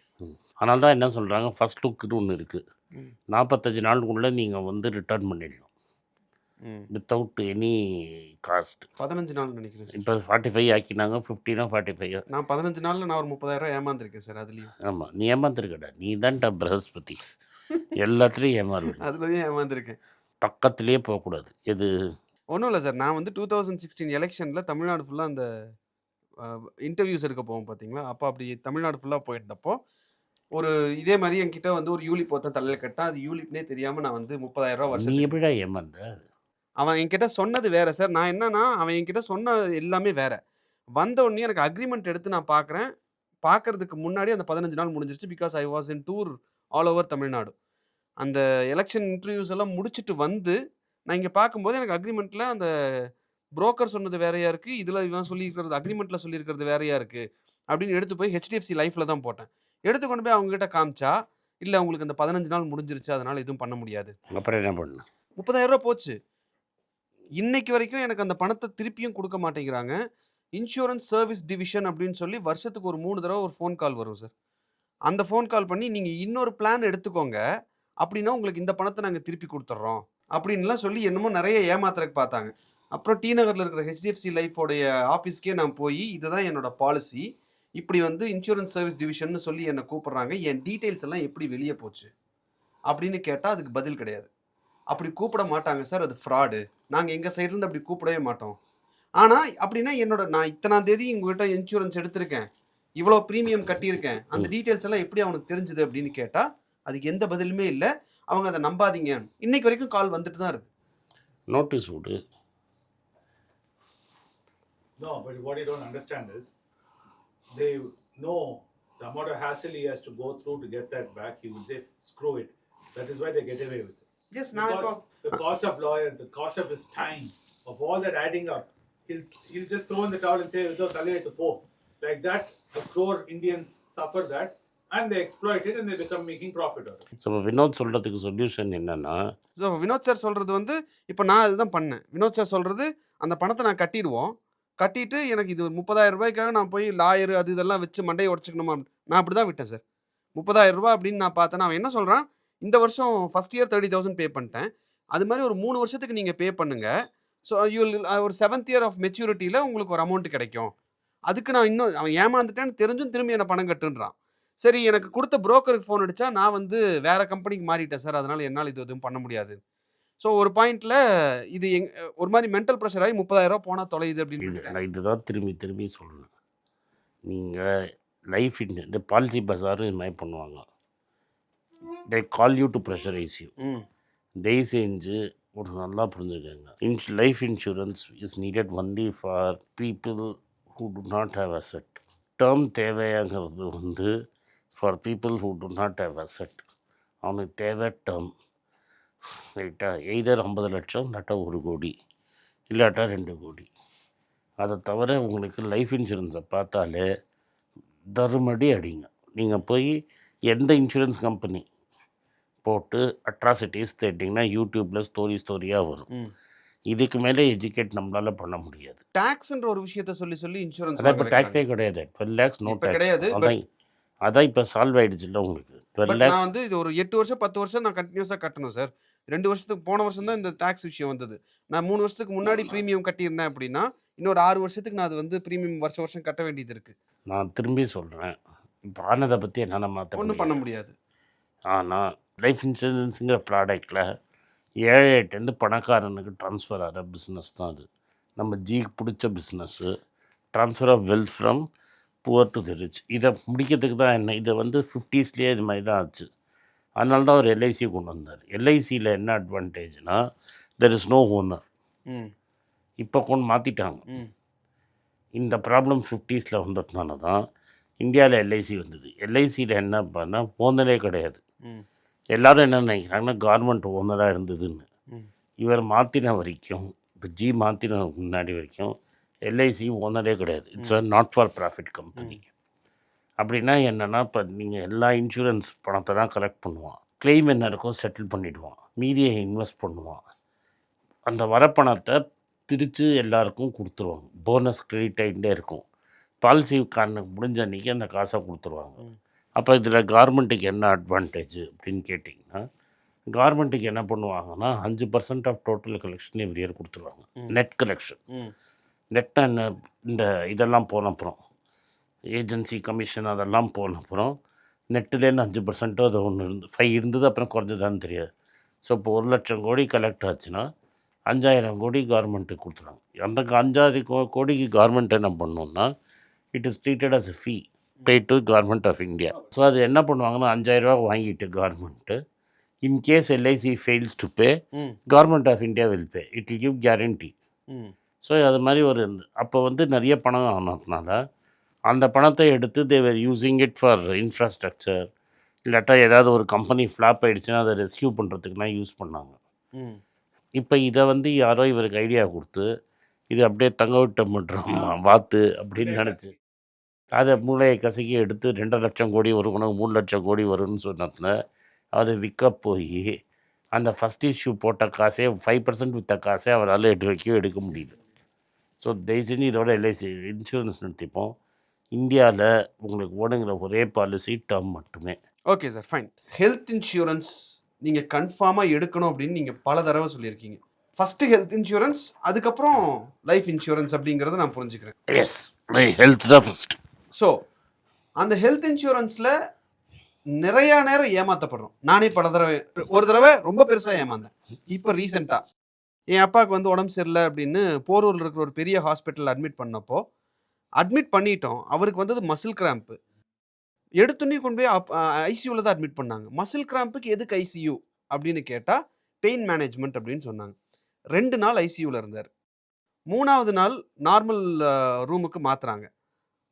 Speaker 2: அதனால தான் என்ன சொல்கிறாங்க, ஃபர்ஸ்ட் லுக்குன்னு ஒன்று இருக்குது.
Speaker 1: ம்.
Speaker 2: 45 நாளுக்குள்ளே நீங்கள் வந்து ரிட்டர்ன் பண்ணிடணும்
Speaker 1: ம்.
Speaker 2: Without any cost.
Speaker 1: 15 நாள் நினைக்கிறேன் சார்.
Speaker 2: இப்போ 45 ஆக்கினாங்க, 15 45.
Speaker 1: நான் 15 நாள்ல நான் ஒரு 30,000 ஏமாந்துருக்கேன் சார் அதுலயும்.
Speaker 2: ஆமாம், நீ ஏமாந்துருக்கடா, நீ தான்டா பிரகஸ்பதி. எல்லாத்துலேயும் ஏமாறுவேன்.
Speaker 1: அதுலயும் ஏமாந்துருக்கேன்.
Speaker 2: பக்கத்துலேயே போகக்கூடாது. எது
Speaker 1: ஒன்றும் இல்லை சார், நான் வந்து 2016 எலெக்ஷன்ல தமிழ்நாடு ஃபுல்லாக அந்த இன்டர்வியூஸ் எடுக்க போவோம் பார்த்தீங்களா, அப்போ அப்படி தமிழ்நாடு ஃபுல்லாக போயிருந்தப்போ ஒரு இதே மாதிரி என்கிட்ட வந்து ஒரு யூலிப் ஒருத்தன் தலையில் கட்டான். அது யூலிப்னே தெரியாமல் நான் வந்து 30,000 ரூபா
Speaker 2: நீ
Speaker 1: வருஷத்துக்கு.
Speaker 2: எப்படிடா ஏமாந்த?
Speaker 1: அவன் என்கிட்ட சொன்னது வேற சார். நான் என்னன்னா அவன் என்கிட்ட சொன்ன எல்லாமே வேற. வந்த உடனே எனக்கு அக்ரிமெண்ட் எடுத்து நான் பார்க்குறேன். பார்க்கறதுக்கு முன்னாடி அந்த 15 நாள் முடிஞ்சிருச்சு. Because I was in tour all over Tamil Nadu. அந்த எலெக்ஷன் இன்டர்வியூஸ் எல்லாம் முடிச்சுட்டு வந்து நான் இங்கே பார்க்கும்போது எனக்கு அக்ரிமெண்ட்டில் அந்த புரோக்கர் சொன்னது வேறையா இருக்கு. இதில் இவன் சொல்லியிருக்கிறது அக்ரிமெண்ட்டில் சொல்லியிருக்கிறது வேறையா இருக்கு அப்படின்னு எடுத்து போய் ஹெச்டிஎஃப்சி லைஃப்பில் தான் போட்டேன். எடுத்து கொண்டு போய் அவங்ககிட்ட காமிச்சா, இல்லை உங்களுக்கு அந்த 15 நாள் முடிஞ்சிருச்சு, அதனால எதுவும் பண்ண முடியாது.
Speaker 2: அப்புறம் என்ன பண்ண?
Speaker 1: 30,000 ரூபா போச்சு. இன்னைக்கு வரைக்கும் எனக்கு அந்த பணத்தை திருப்பியும் கொடுக்க மாட்டேங்கிறாங்க. இன்சூரன்ஸ் சர்வீஸ் டிவிஷன் அப்படின்னு சொல்லி வருஷத்துக்கு ஒரு 3 தடவை ஒரு ஃபோன் கால் வரும் சார். அந்த ஃபோன் கால் பண்ணி நீங்கள் இன்னொரு பிளான் எடுத்துக்கோங்க, அப்படின்னா உங்களுக்கு இந்த பணத்தை நாங்கள் திருப்பி கொடுத்துட்றோம் அப்படின்லாம் சொல்லி என்னமோ நிறைய ஏமாத்துறதுக்கு பார்த்தாங்க. அப்புறம் டி நகரில் இருக்கிற ஹெச்டிஎஃப்சி லைஃபோடைய ஆஃபீஸ்க்கே நான் போய் இதுதான் என்னோட பாலிசி, இப்படி வந்து இன்சூரன்ஸ் சர்வீஸ் டிவிஷன்னு சொல்லி என்னை கூப்பிட்றாங்க, என் டீட்டெயில்ஸ் எல்லாம் எப்படி வெளியே போச்சு அப்படின்னு கேட்டால் அதுக்கு பதில் கிடையாது. அப்படி கூப்பிட மாட்டாங்க சார், அது ஃப்ராடு, நாங்கள் எங்கள் சைட்லேருந்து அப்படி கூப்பிடவே மாட்டோம். ஆனால் அப்படின்னா நான் இத்தனாம் தேதி உங்ககிட்ட இன்சூரன்ஸ் எடுத்திருக்கேன், இவ்வளோ ப்ரீமியம் கட்டியிருக்கேன், அந்த டீட்டெயில்ஸ் எல்லாம் எப்படி அவனுக்கு தெரிஞ்சுது அப்படின்னு கேட்டால் அதுக்கு எந்த பதிலுமே இல்லை. அவங்க அதை நம்பாதீங்க. இன்னைக்கு வரைக்கும் கால் வந்துட்டு தான் இருக்கு.
Speaker 2: நோட்டீஸ் விடு.
Speaker 3: No, but what you don't understand is they know the amount of hassle he has to go through to get that back. He will say, screw it. That is why they get away with it.
Speaker 1: Yes, now
Speaker 3: Because the cost of lawyer, the cost of his time, of all that adding up, he'll just throw in the towel and say, "Idho tale to po." Like that, a crore Indians suffer that, and they exploit it, and they become making profit out of it.
Speaker 2: So Vinod சொல்கிறதுக்கு solution என்னென்னா,
Speaker 1: so Vinod sir சொல்கிறது வந்து இப்போ நான் அதுதான் பண்ணேன். Vinod sir சொல்கிறது அந்த பணத்தை நான் கட்டிடுவோம், கட்டிட்டு எனக்கு இது 30,000 ரூபாய்க்காக நான் போய் லாயரு அது இதெல்லாம் வச்சு மண்டையை உடச்சிக்கணுமா, நான் அப்படி தான் விட்டேன் சார். 30,000 ரூபா அப்படின்னு நான் பார்த்தேன். அவன் என்ன சொல்கிறான், இந்த வருஷம் ஃபஸ்ட் இயர் 30,000 பே பண்ணிட்டேன், அது மாதிரி ஒரு 3 வருஷத்துக்கு நீங்கள் பே பண்ணுங்கள், ஸோ ஒரு 7th இயர் ஆஃப் மெச்சூரிட்டியில் உங்களுக்கு ஒரு அமௌண்ட் கிடைக்கும். அதுக்கு நான் இன்னும் அவன் ஏமாந்துட்டேன்னு தெரிஞ்சும் திரும்பி என்ன பணம் கட்டுன்றான். சரி, எனக்கு கொடுத்த புரோக்கருக்கு ஃபோன் அடித்தா நான் வந்து வேறு கம்பெனிக்கு மாறிட்டேன் சார், அதனால் என்னால் இது எதுவும் பண்ண முடியாது. ஸோ ஒரு பாயிண்டில் இது ஒரு மாதிரி மென்டல் ப்ரெஷர் ஆகி 30,000 ரூபா போனால் தொலையுது அப்படின்னு.
Speaker 2: நான் இதுதான் திரும்பி திரும்பி சொல்கிறேன். நீங்கள் லைஃப் இந்த பாலிசி பஸாரு இது மாதிரி பண்ணுவாங்க. They call you to pressurise you. தயவு செஞ்சு ஒரு நல்லா புரிஞ்சுக்கோங்க, life insurance is needed only for people who do not have asset. Term தேவையாங்கிறது வந்து for people who do not have asset. அவனுக்கு தேவை டேர்ம், ரைட்டா? எய்தர் 50 லட்சம் இல்லாட்டா 1 கோடி இல்லாட்டா 2 கோடி. அதை தவிர உங்களுக்கு லைஃப் இன்சூரன்ஸை பார்த்தாலே தருமடி அடிங்க. நீங்கள் போய் எந்த இன்சூரன்ஸ் கம்பெனி போட்டு அட்ராசிட்டிஸ் தேட்டிங்கன்னா யூடியூப்பில் ஸ்டோரியாக வரும். இதுக்கு மேலே எஜுகேட் நம்மளால் பண்ண முடியாது.
Speaker 1: டாக்ஸ்ன்ற ஒரு விஷயத்த சொல்லி இன்சூரன்ஸ்
Speaker 2: அதான் இப்போ டாக்ஸே கிடையாது. 12 lakhs நோ டாக்ஸ்
Speaker 1: கிடையாது.
Speaker 2: அதான் இப்போ சால்வ் ஆகிடுச்சுல்ல உங்களுக்கு. 12 lakhs
Speaker 1: நான் வந்து இது ஒரு 8 வருஷம் 10 வருஷம் நான் கண்டினியூஸாக கட்டணும் சார். 2 வருஷத்துக்கு போன வருஷம் தான் இந்த டாக்ஸ் விஷயம் வந்தது. நான் 3 வருஷத்துக்கு முன்னாடி ப்ரீமியம் கட்டியிருந்தேன் அப்படின்னா இன்னொரு 6 வருஷத்துக்கு நான் அது வந்து ப்ரீமியம் வருஷம் கட்ட வேண்டியது இருக்குது.
Speaker 2: நான் திரும்பி சொல்கிறேன், இப்போ ஆனதை பற்றி என்னால் மாற்ற
Speaker 1: ஒன்றும் பண்ண முடியாது.
Speaker 2: ஆனால் லைஃப் இன்சூரன்ஸுங்கிற ப்ராடக்டில் ஏழைட்டேருந்து பணக்காரனுக்கு ட்ரான்ஸ்ஃபர் ஆகிற பிஸ்னஸ் தான் அது. நம்ம பிடிச்ச business, transfer of wealth from poor to the rich. இதை முடிக்கிறதுக்கு தான் என்ன, இதை வந்து 50s இது மாதிரி தான் ஆச்சு. அதனால தான் அவர் எல்ஐசி கொண்டு வந்தார். எல்ஐசியில் என்ன அட்வான்டேஜ்னால் தெர் இஸ் நோ ஓனர். இப்போ கொண்டு மாற்றிட்டாங்க. இந்த ப்ராப்ளம் 50s வந்ததுனால தான் இந்தியாவில் எல்ஐசி வந்தது. எல்ஐசியில் என்ன பண்ணால் ஓனரே கிடையாது. எல்லோரும் என்ன நினைக்கிறாங்கன்னா கவர்மெண்ட் ஓனராக இருந்ததுன்னு. இவர் மாற்றின வரைக்கும், இப்போ மாற்றின முன்னாடி வரைக்கும் எல்ஐசி ஓனரே கிடையாது. It's a not for profit company. அப்படின்னா என்னென்னா, இப்போ நீங்கள் எல்லா இன்சூரன்ஸ் பணத்தை தான் கலெக்ட் பண்ணுவான். கிளைம் என்ன இருக்கோ செட்டில் பண்ணிவிடுவான். மீதியை இன்வெஸ்ட் பண்ணுவான். அந்த வர பணத்தை பிரித்து எல்லாருக்கும் கொடுத்துருவாங்க. போனஸ் கிரெடிட் ஆகிட்டே இருக்கும். பாலிசி காரணம் முடிஞ்ச அன்றைக்கி அந்த காசை கொடுத்துருவாங்க. அப்போ இதில் கவர்மெண்ட்டுக்கு என்ன அட்வான்டேஜ் அப்படின்னு கேட்டிங்கன்னா, கவர்மெண்ட்டுக்கு என்ன பண்ணுவாங்கன்னா 5% off total collection every year கொடுத்துருவாங்க. Net collection. நெட்டை என்ன, இந்த இதெல்லாம் போன அப்புறம் ஏஜென்சி கமிஷன் அதெல்லாம் போன அப்புறம் நெட்டுலேருந்து 5% அது ஒன்று இருந்தது, அப்புறம் குறைஞ்சதான்னு தெரியாது. ஸோ இப்போ 1,00,000 கோடி கலெக்ட் ஆச்சுன்னா 5,000 கோடி கவர்மெண்ட்டுக்கு கொடுத்துருவாங்க. அந்த 5,000 கோடிக்கு கவர்மெண்ட் என்ன பண்ணணுன்னா, it is treated as a fee pay to government of India. So அது என்ன பண்ணுவாங்கன்னா 5,000 ரூபா வாங்கிட்டு government, in case LIC fails to pay, government of India will pay. It will give guarantee. So அது மாதிரி ஒரு அப்போ வந்து நிறைய பணம் ஆனதுனால அந்த பணத்தை எடுத்து தேவர் யூஸிங் இட் ஃபார் இன்ஃப்ராஸ்ட்ரக்சர், இல்லாட்டா ஏதாவது ஒரு கம்பெனி ஃப்ளாப் ஆகிடுச்சுன்னா அதை ரெஸ்கியூ பண்ணுறதுக்குலாம் யூஸ் பண்ணாங்க. இப்போ இதை வந்து யாரோ இவருக்கு ஐடியா கொடுத்து இது அப்படியே தங்க விட்ட மட்டும் வாத்து அப்படின்னு நினச்சி அதை மூளையை கசக்கி எடுத்து 2,00,000 கோடி ஒரு கணக்கு 3,00,000 கோடி வரும்னு சொன்னதுல அதை விற்க போய் அந்த ஃபஸ்ட் இஷ்யூ போட்ட காசே 5% விற்ற காசே அவரால் எடுக்க முடியுது. ஸோ தயவு செஞ்சு இதோட எல்ஐசி இன்சூரன்ஸ் நிறுத்திப்போம். இந்தியாவில் உங்களுக்கு ஓடுங்கிற ஒரே பாலிசி டேர்ம் மட்டுமே.
Speaker 1: Okay sir, fine. Health insurance நீங்கள் கன்ஃபார்மாக எடுக்கணும் அப்படின்னு நீங்கள் பல தடவை சொல்லியிருக்கீங்க. ஃபஸ்ட்டு ஹெல்த் இன்சூரன்ஸ், அதுக்கப்புறம் லைஃப் இன்சூரன்ஸ் அப்படிங்கிறத நான் புரிஞ்சுக்கிறேன்.
Speaker 2: எஸ், ஹெல்த் தான் ஃபஸ்ட்.
Speaker 1: ஸோ அந்த ஹெல்த் இன்சூரன்ஸில் நிறையா நேரம் ஏமாற்றப்படுறோம். நானே பல தடவை, ஒரு தடவை ரொம்ப பெருசாக ஏமாந்தேன். இப்போ ரீசெண்டாக என் அப்பாவுக்கு வந்து உடம்பு சரியில்லை அப்படின்னு போரூரில் இருக்கிற ஒரு பெரிய ஹாஸ்பிட்டலில் அட்மிட் பண்ணப்போ அட்மிட் பண்ணிட்டோம். அவருக்கு வந்தது மசில் கிராம்ப்பு. எடுத்துன்னே கொண்டு போய் ஐசியூவில் தான் அட்மிட் பண்ணாங்க. மசில் கிராம்புக்கு எதுக்கு ஐசியூ அப்படின்னு கேட்டால் பெயின் மேனேஜ்மெண்ட் அப்படின்னு சொன்னாங்க. 2 நாள் ஐசியூவில் இருந்தார். 3ஆவது நாள் நார்மல் ரூமுக்கு மாற்றுறாங்க.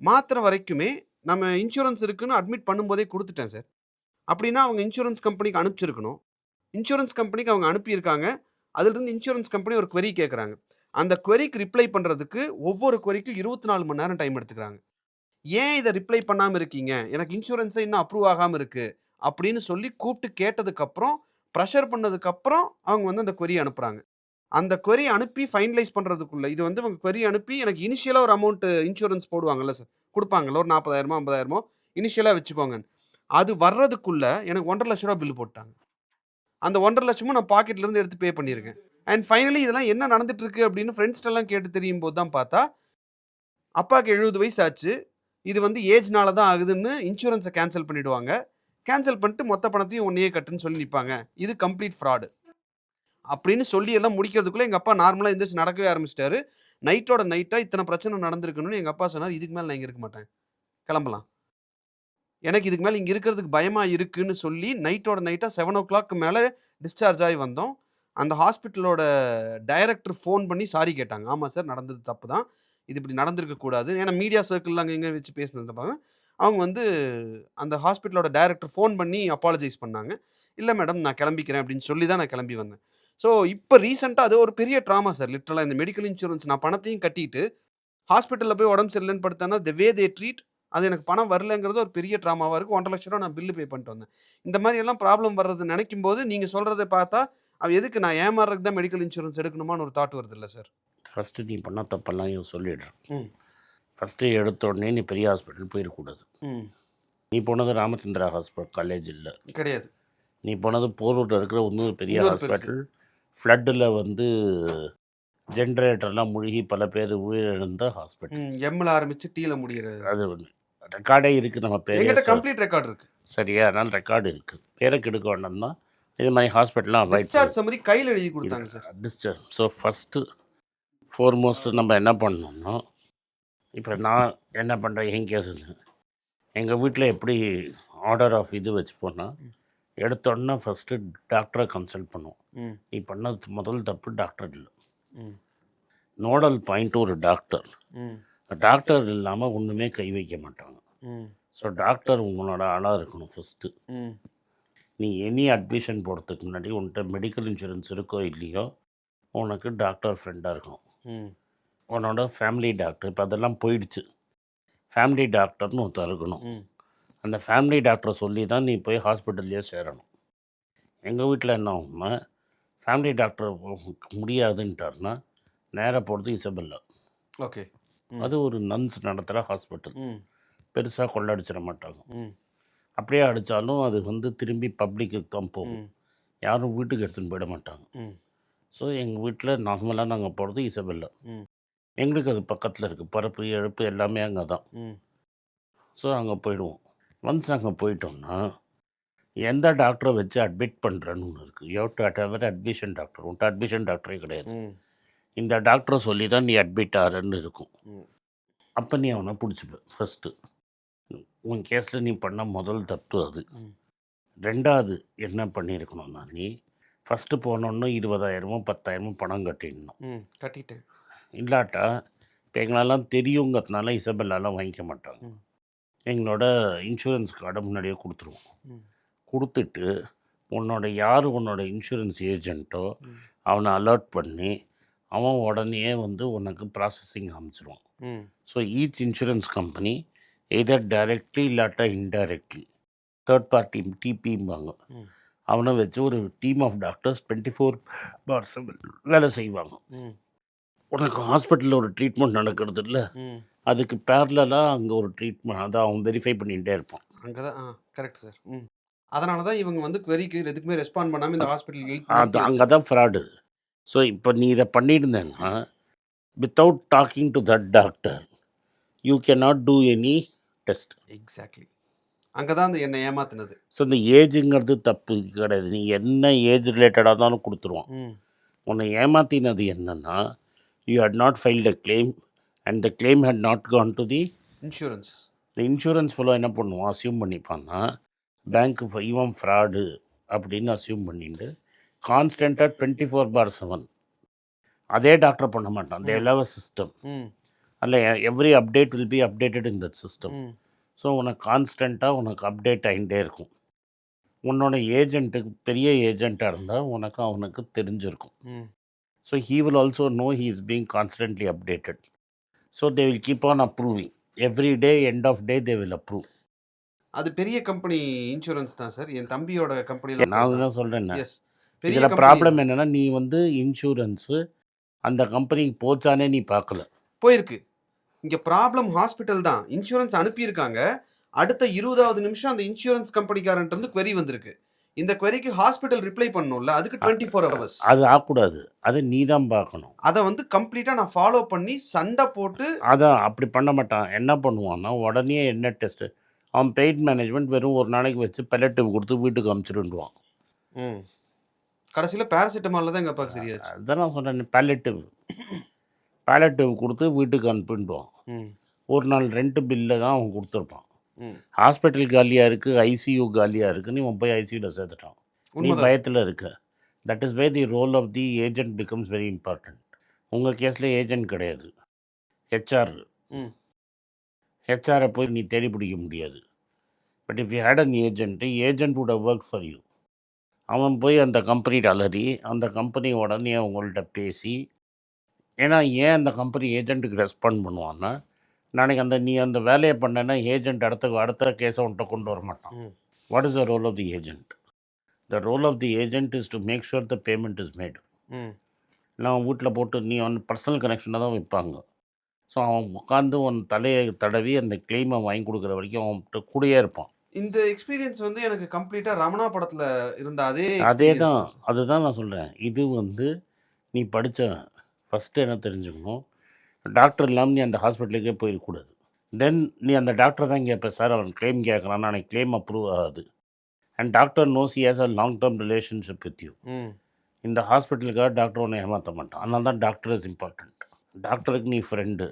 Speaker 1: மாத்திர வரைக்குமே நம்ம இன்சூரன்ஸ் இருக்குன்னு அட்மிட் பண்ணும்போதே கொடுத்துட்டேன் சார். அப்படின்னா அவங்க இன்சூரன்ஸ் கம்பெனிக்கு அனுப்பிச்சிருக்கணும். இன்சூரன்ஸ் கம்பெனிக்கு அவங்க அனுப்பியிருக்காங்க. அதிலிருந்து இன்சூரன்ஸ் கம்பெனி ஒரு query கேட்குறாங்க. அந்த queryக்கு ரிப்ளை பண்ணுறதுக்கு ஒவ்வொரு queryக்கும் 24 மணி நேரம் டைம் எடுத்துக்கிறாங்க. ஏன் இதை ரிப்ளை பண்ணாமல் இருக்கீங்க, எனக்கு இன்சூரன்ஸை இன்னும் அப்ரூவ் ஆகாமல் இருக்குது அப்படின்னு சொல்லி கூப்பிட்டு கேட்டதுக்கப்புறம், ப்ரெஷர் பண்ணதுக்கப்புறம் அவங்க வந்து அந்த query அனுப்புகிறாங்க. அந்த query அனுப்பி ஃபைனலைஸ் பண்ணுறதுக்குள்ளே, இது வந்து அவங்க query அனுப்பி எனக்கு இனிஷியலாக ஒரு அமௌண்ட்டு இன்சூரன்ஸ் போடுவாங்கல்ல சார், கொடுப்பாங்கல்ல ஒரு 40,000 50,000 இனிஷியலாக வச்சுக்கோங்க. அது வர்றதுக்குள்ளே எனக்கு 1,50,000 ரூபா பில் போட்டாங்க. அந்த 1,50,000 நான் பாக்கெட்லேருந்து எடுத்து பே பண்ணியிருக்கேன். அண்ட் ஃபைனலி இதெல்லாம் என்ன நடந்துட்டுருக்கு அப்படின்னு ஃப்ரெண்ட்ஸ்டெல்லாம் கேட்டு தெரியும் போது தான் பார்த்தா, அப்பாவுக்கு 70 வயசு ஆச்சு, இது வந்து ஏஜ்னால தான் ஆகுதுன்னு இன்சூரன்ஸை கேன்சல் பண்ணிவிடுவாங்க. கேன்சல் பண்ணிட்டு மொத்த பணத்தையும் ஒன்றையே கட்டுன்னு சொல்லி நிற்பாங்க. இது கம்ப்ளீட் ஃப்ராடு அப்படின்னு சொல்லி எல்லாம் முடிக்கிறதுக்குள்ளே எங்கள் அப்பா நார்மலாக எழுந்திரிச்சு நடக்கவே ஆரம்பிச்சிட்டாரு. நைட்டோட நைட்டாக இத்தனை பிரச்சனை நடந்திருக்கணும்னு எங்கள் அப்பா சொன்னார், இதுக்கு மேலே நான் இங்கே இருக்க மாட்டேன், கிளம்பலாம், எனக்கு இதுக்கு மேலே இங்கே இருக்கிறதுக்கு பயமாக இருக்குன்னு சொல்லி நைட்டோட நைட்டாக 7 o'clock மேலே டிஸ்சார்ஜ் ஆகி வந்தோம். அந்த ஹாஸ்பிட்டலோட டைரக்டர் ஃபோன் பண்ணி சாரி கேட்டாங்க. ஆமாம் சார், நடந்தது தப்பு தான், இது இப்படி நடந்திருக்கக்கூடாது. ஏன்னா மீடியா சர்க்கிளில் அங்கே இங்கே வச்சு பேசினதுப்பாங்க. அவங்க வந்து அந்த ஹாஸ்பிட்டலோட டைரக்டர் ஃபோன் பண்ணி அப்பாலஜைஸ் பண்ணாங்க. இல்லை மேடம், நான் கிளம்பிக்கிறேன் அப்படின்னு சொல்லி தான் நான் கிளம்பி வந்தேன். ஸோ இப்போ ரீசெண்டாக அது ஒரு பெரிய ட்ராமா சார். லிட்டரலாக இந்த மெடிக்கல் இன்சூரன்ஸ் நான் பணத்தையும் கட்டிட்டு ஹாஸ்பிட்டலில் போய் உடம்பு சரியில்லைன்னு படுத்தேன்னா த வே தே ட்ரீட், அது எனக்கு பணம் வரலைங்கிறது ஒரு பெரிய ட்ராமாவாக இருக்குது. 1,50,000 ரூபா நான் பில்லு பே பண்ணிட்டு வந்தேன். இந்த மாதிரி எல்லாம் ப்ராப்ளம் வர்றது நினைக்கும் போது நீங்கள் சொல்கிறத பார்த்தா அவ எதுக்கு நான் ஏமாறுறதுக்கு தான் மெடிக்கல் இன்சூரன்ஸ் எடுக்கணுமான்னு ஒரு தாட் வருது இல்லை சார்?
Speaker 2: ஃபஸ்ட்டு நீ பண்ண தப்பெல்லாம் சொல்லிடுறேன். ஃபஸ்ட்டு எடுத்த உடனே நீ பெரிய ஹாஸ்பிட்டல் போயிடக்கூடாது. நீ போனது ராமச்சந்திரா ஹாஸ்பிட்டல் காலேஜ் இல்லை, கிடையாது. நீ போனது போரூரில் இருக்கிற இன்னொரு பெரிய ஹாஸ்பிட்டல். ஃப்ளட்டில் வந்து ஜென்ரேட்டர்லாம் முழுகி பல பேர் உயிரிழந்த ஹாஸ்பிட்டல்.
Speaker 1: எம்மில் ஆரம்பித்து டீயில் முடிகிறது.
Speaker 2: அது ஒன்று ரெக்கார்டே இருக்குது, நம்ம பேர்
Speaker 1: கம்ப்ளீட் ரெக்கார்டு இருக்குது.
Speaker 2: சரியா? அதனால் ரெக்கார்டு இருக்குது. பேரை கெடுக்க வேண்டாம்னா இது மாதிரி ஹாஸ்பிட்டல்லாம்
Speaker 1: டிஸ்சார்ஜ் சம்மரி கையில் எழுதி கொடுத்தாங்க சார்.
Speaker 2: டிஸ்சார்ஜ். ஸோ ஃபஸ்ட்டு ஃபோர்மோஸ்ட்டு நம்ம என்ன பண்ணணும்னா, இப்போ நான் என்ன பண்ணுறேன், என் கேஸ் எங்கள் வீட்டில் எப்படி ஆர்டர் ஆஃப் இது வச்சுப்போன்னா, எடுத்தோடனே ஃபஸ்ட்டு டாக்டரை கன்சல்ட் பண்ணுவோம். நீ பண்ணது முதல் தப்பு டாக்டர் இல்லை, நோடல் பாயிண்ட் ஒரு டாக்டர். டாக்டர் இல்லாமல் ஒன்றுமே கை வைக்க மாட்டாங்க. ஸோ டாக்டர் உங்களோட ஆளாக இருக்கணும் ஃபஸ்ட்டு. நீ எனி அட்மிஷன் போடுறதுக்கு முன்னாடி உன்கிட்ட மெடிக்கல் இன்சூரன்ஸ் இருக்கோ இல்லையோ உனக்கு டாக்டர் ஃப்ரெண்டாக இருக்கணும். உன்னோட ஃபேமிலி டாக்டர், இப்போ அதெல்லாம் போயிடுச்சு, ஃபேமிலி டாக்டர்னு ஒருத்தர் இருக்கணும். அந்த ஃபேமிலி டாக்டரை சொல்லி தான் நீ போய் ஹாஸ்பிட்டல்லையே சேரணும். எங்கள் வீட்டில் என்ன ஆகும்னா, ஃபேமிலி டாக்டர் முடியாதுன்ட்டாருன்னா நேராக போகிறது இசபெல்லா.
Speaker 1: ஓகே.
Speaker 2: அது ஒரு நன்ஸ் நடத்துகிற ஹாஸ்பிட்டல்.
Speaker 1: ம்
Speaker 2: பெருசாக கொள்ளடிச்சிட மாட்டாங்க.
Speaker 1: ம்
Speaker 2: அப்படியே அடித்தாலும் அது வந்து திரும்பி பப்ளிக்கு தான் போகும்.
Speaker 1: ம்
Speaker 2: யாரும் வீட்டுக்கு எடுத்துன்னு போயிட மாட்டாங்க.
Speaker 1: ம்
Speaker 2: ஸோ எங்கள் வீட்டில் நார்மலாக நாங்கள் போகிறது இசபெல்லா.
Speaker 1: ம்
Speaker 2: எங்களுக்கு அது பக்கத்தில் இருக்குது. பருப்பு இழப்பு எல்லாமே அங்கே தான்.
Speaker 1: ம்
Speaker 2: ஸோ அங்கே போயிடுவோம். ஒன்ஸ் அங்கே போயிட்டோம்னா எந்த டாக்டரை வச்சு அட்மிட் பண்ணுறேன்னு ஒன்று இருக்குது. You have to have admission doctor. உன்ட்ட அட்மிஷன் டாக்டரே கிடையாது.
Speaker 1: ம்
Speaker 2: இந்த டாக்டரை சொல்லி தான் நீ அட்மிட் ஆகிறன்னு இருக்கும்.
Speaker 1: ம்
Speaker 2: அப்போ நீ அவனை பிடிச்சிப்ப. ஃபஸ்ட்டு உன் கேஸில் நீ பண்ண முதல் தப்பு அது.
Speaker 1: ம்
Speaker 2: 2வது என்ன பண்ணியிருக்கணும்னா, நீ ஃபஸ்ட்டு போனோன்னு 20,000 10,000 பணம் கட்டிடணும்.
Speaker 1: ம் கட்டிட்டேன்.
Speaker 2: இல்லாட்டா இப்போ எங்களெல்லாம் தெரியுங்கிறதுனால இசபெல்லாலாம் வாங்கிக்க மாட்டாங்க.
Speaker 1: ம்
Speaker 2: எங்களோட இன்சூரன்ஸ் கார்டை முன்னாடியே கொடுத்துருவோம்.
Speaker 1: ம்
Speaker 2: கொடுத்துட்டு யார் உன்னோட இன்சூரன்ஸ் ஏஜென்ட்டோ
Speaker 1: ம்
Speaker 2: அவனை அலர்ட் பண்ணி அவன் உடனே வந்து உனக்கு ப்ராசஸிங் அமைச்சிருவான்.
Speaker 1: ம்
Speaker 2: ஸோ ஈச் இன்சூரன்ஸ் கம்பெனி எதர் டைரக்ட்லி இல்லாட்டா இன்டைரக்ட்லி தேர்ட் பார்ட்டி டிபிம்பாங்க.
Speaker 1: ம்
Speaker 2: அவனை வச்சு ஒரு டீம் ஆஃப் டாக்டர்ஸ் 24/7 வேலை செய்வாங்க.
Speaker 1: ம்
Speaker 2: உனக்கு ஹாஸ்பிட்டலில் ஒரு ட்ரீட்மெண்ட் நடக்கிறது இல்லை,
Speaker 1: ம்
Speaker 2: அதுக்கு பேரலாக அங்கே ஒரு ட்ரீட்மெண்ட் அதை அவன் வெரிஃபை பண்ணிகிட்டே இருப்பான்.
Speaker 1: அங்கே தான் கரெக்ட் சார். ம் அதனால தான் இவங்க வந்து queryக்கு எதுக்குமே ரெஸ்பாண்ட் பண்ணாமல் இந்த ஹாஸ்பிட்டல்
Speaker 2: அது அங்கே தான் ஃப்ராடு. ஸோ இப்போ நீ இதை பண்ணியிருந்தேன்னா without talking to that doctor you cannot do any test.
Speaker 1: Exactly அங்கே தான் அந்த என்னை ஏமாத்துனது.
Speaker 2: ஸோ இந்த ஏஜுங்கிறது தப்பு கிடையாது. நீ என்ன ஏஜ் ரிலேட்டடாக தானே கொடுத்துருவான்.
Speaker 1: ம்
Speaker 2: உன்னை ஏமாத்தினது என்னென்னா, you had not filed a claim and the claim had not gone to the
Speaker 1: insurance.
Speaker 2: இந்த இன்சூரன்ஸ் ஃபுல்லாக என்ன பண்ணுவான், அசியூம் பண்ணிப்பான்னா பேங்க்கு இவன் ஃப்ராடு அப்படின்னு அசியூம் பண்ணிட்டு கான்ஸ்டண்ட்டாக 24/7 அதே டாக்டர் பண்ண மாட்டான். They will have a system.
Speaker 1: ம்
Speaker 2: அதில் every update will be updated in that system.
Speaker 1: ம்
Speaker 2: ஸோ உனக்கு கான்ஸ்டண்ட்டாக உனக்கு அப்டேட் ஆகிட்டே இருக்கும். உன்னோட ஏஜென்ட்டுக்கு பெரிய ஏஜென்ட்டாக இருந்தால் அவனுக்கு தெரிஞ்சிருக்கும்.
Speaker 1: ம்
Speaker 2: so he will also know he is being constantly updated. So they will keep on approving every day. End of day they will approve.
Speaker 1: அது பெரிய கம்பெனி இன்சூரன்ஸ் தான் சார். என் தம்பியோட கம்பெனியில்
Speaker 2: நான் தான் சொல்கிறேன்.
Speaker 1: எஸ் பெரிய
Speaker 2: இதில்
Speaker 1: கம்பெனி.
Speaker 2: ப்ராப்ளம் என்னென்னா, நீ வந்து இன்சூரன்ஸு அந்த கம்பெனிக்கு போச்சானே நீ பார்க்கல.
Speaker 1: போயிருக்கு. இங்கே ப்ராப்ளம் ஹாஸ்பிட்டல் தான். இன்சூரன்ஸ் அனுப்பியிருக்காங்க. அடுத்த 20வது நிமிஷம் அந்த இன்சூரன்ஸ் கம்பெனிக்காரன்ட்டு வந்து query வந்திருக்கு. இந்த queryக்கு ஹாஸ்பிட்டல் ரிப்ளை பண்ணணும்ல, அதுக்கு 24 ஹவர்ஸ்.
Speaker 2: அது ஆகக்கூடாது. அதை நீ தான் பார்க்கணும்.
Speaker 1: அதை வந்து கம்ப்ளீட்டாக நான் ஃபாலோ பண்ணி சண்டை போட்டு.
Speaker 2: அதான் அப்படி பண்ண மாட்டான். என்ன பண்ணுவான்னா, உடனே என்ன டெஸ்ட்டு அவன் பெயின் மேனேஜ்மெண்ட் வெறும் ஒரு நாளைக்கு வச்சு பெலட்டிவ் கொடுத்து வீட்டுக்கு அனுப்பிச்சிடுவான்.
Speaker 1: ம் கடைசியில் பேராசிட்டமாலில் தான் எங்கள் அப்பாவுக்கு சரியாச்சு.
Speaker 2: அதுதான் நான் சொன்னேன், பேலட்டிவ் கொடுத்து வீட்டுக்கு அனுப்பிடுவான்.
Speaker 1: ம்
Speaker 2: ஒரு நாள் ரெண்ட் பில்லை தான் அவன் கொடுத்துருப்பான்.
Speaker 1: ம்
Speaker 2: ஹாஸ்பிட்டல் காலியாக இருக்குது, ஐசியூ காலியாக இருக்குன்னு இவன் போய் ஐசியூவில் சேர்த்துட்டான். நீ
Speaker 1: உண்மைதான்.
Speaker 2: பயத்தில் இருக்க. That is way the role of the agent becomes very important. உங்கள் கேஸில் ஏஜென்ட் கிடையாது, ஹெச்ஆர்.
Speaker 1: ம்
Speaker 2: ஹெச்ஆரை போய் நீ தேடி பிடிக்க முடியாது. But if you had an agent would have work for you. அவன் போய் அந்த கம்பெனிகிட்ட அலறி அந்த கம்பெனி உடனே அவங்கள்ட்ட பேசி. ஏன்னா ஏன் அந்த கம்பெனி ஏஜென்ட்டுக்கு ரெஸ்பாண்ட் பண்ணுவான்னா, நாளைக்கு நீ அந்த வேலையை பண்ணேன்னா ஏஜென்ட் அடுத்த கேஸை உன்ட்ட கொண்டு வர மாட்டான்.
Speaker 1: ம்
Speaker 2: what is the role of the agent? The role of the agent is to make sure the payment is made.
Speaker 1: ம்
Speaker 2: நான் வீட்டில் போட்டு நீ அவன் பர்சனல் கனெக்ஷனை தான் வைப்பாங்க. ஸோ அவன் உட்காந்து உன் தலையை தடவி அந்த கிளைமை வாங்கி கொடுக்குற வரைக்கும் அவன்கிட்ட கூடயே இருப்பான்.
Speaker 1: இந்த எக்ஸ்பீரியன்ஸ் வந்து எனக்கு கம்ப்ளீட்டாக ரமணா படத்தில் இருந்த அதே
Speaker 2: அதே
Speaker 1: experience
Speaker 2: தான்,
Speaker 1: தான் சார்.
Speaker 2: அதுதான் நான் சொல்கிறேன். இது வந்து நீ படித்த ஃபஸ்ட்டு என்ன தெரிஞ்சுக்கணும், டாக்டர் இல்லாமல் நீ அந்த ஹாஸ்பிட்டலுக்கே போயிடக்கூடாது. தென் நீ அந்த டாக்டர் தான் கேட்ப, சார் அவன் கிளைம் கேட்குறான், எனக்கு கிளைம் அப்ரூவ் ஆகாது. And doctor nose he has a long term relationship with you.
Speaker 1: ம்
Speaker 2: இந்த ஹாஸ்பிட்டலுக்காக டாக்டர் ஒன்று ஏமாற்ற மாட்டான். அதனால தான் டாக்டர் இஸ் இம்பார்ட்டண்ட். டாக்டருக்கு நீ ஃப்ரெண்டு.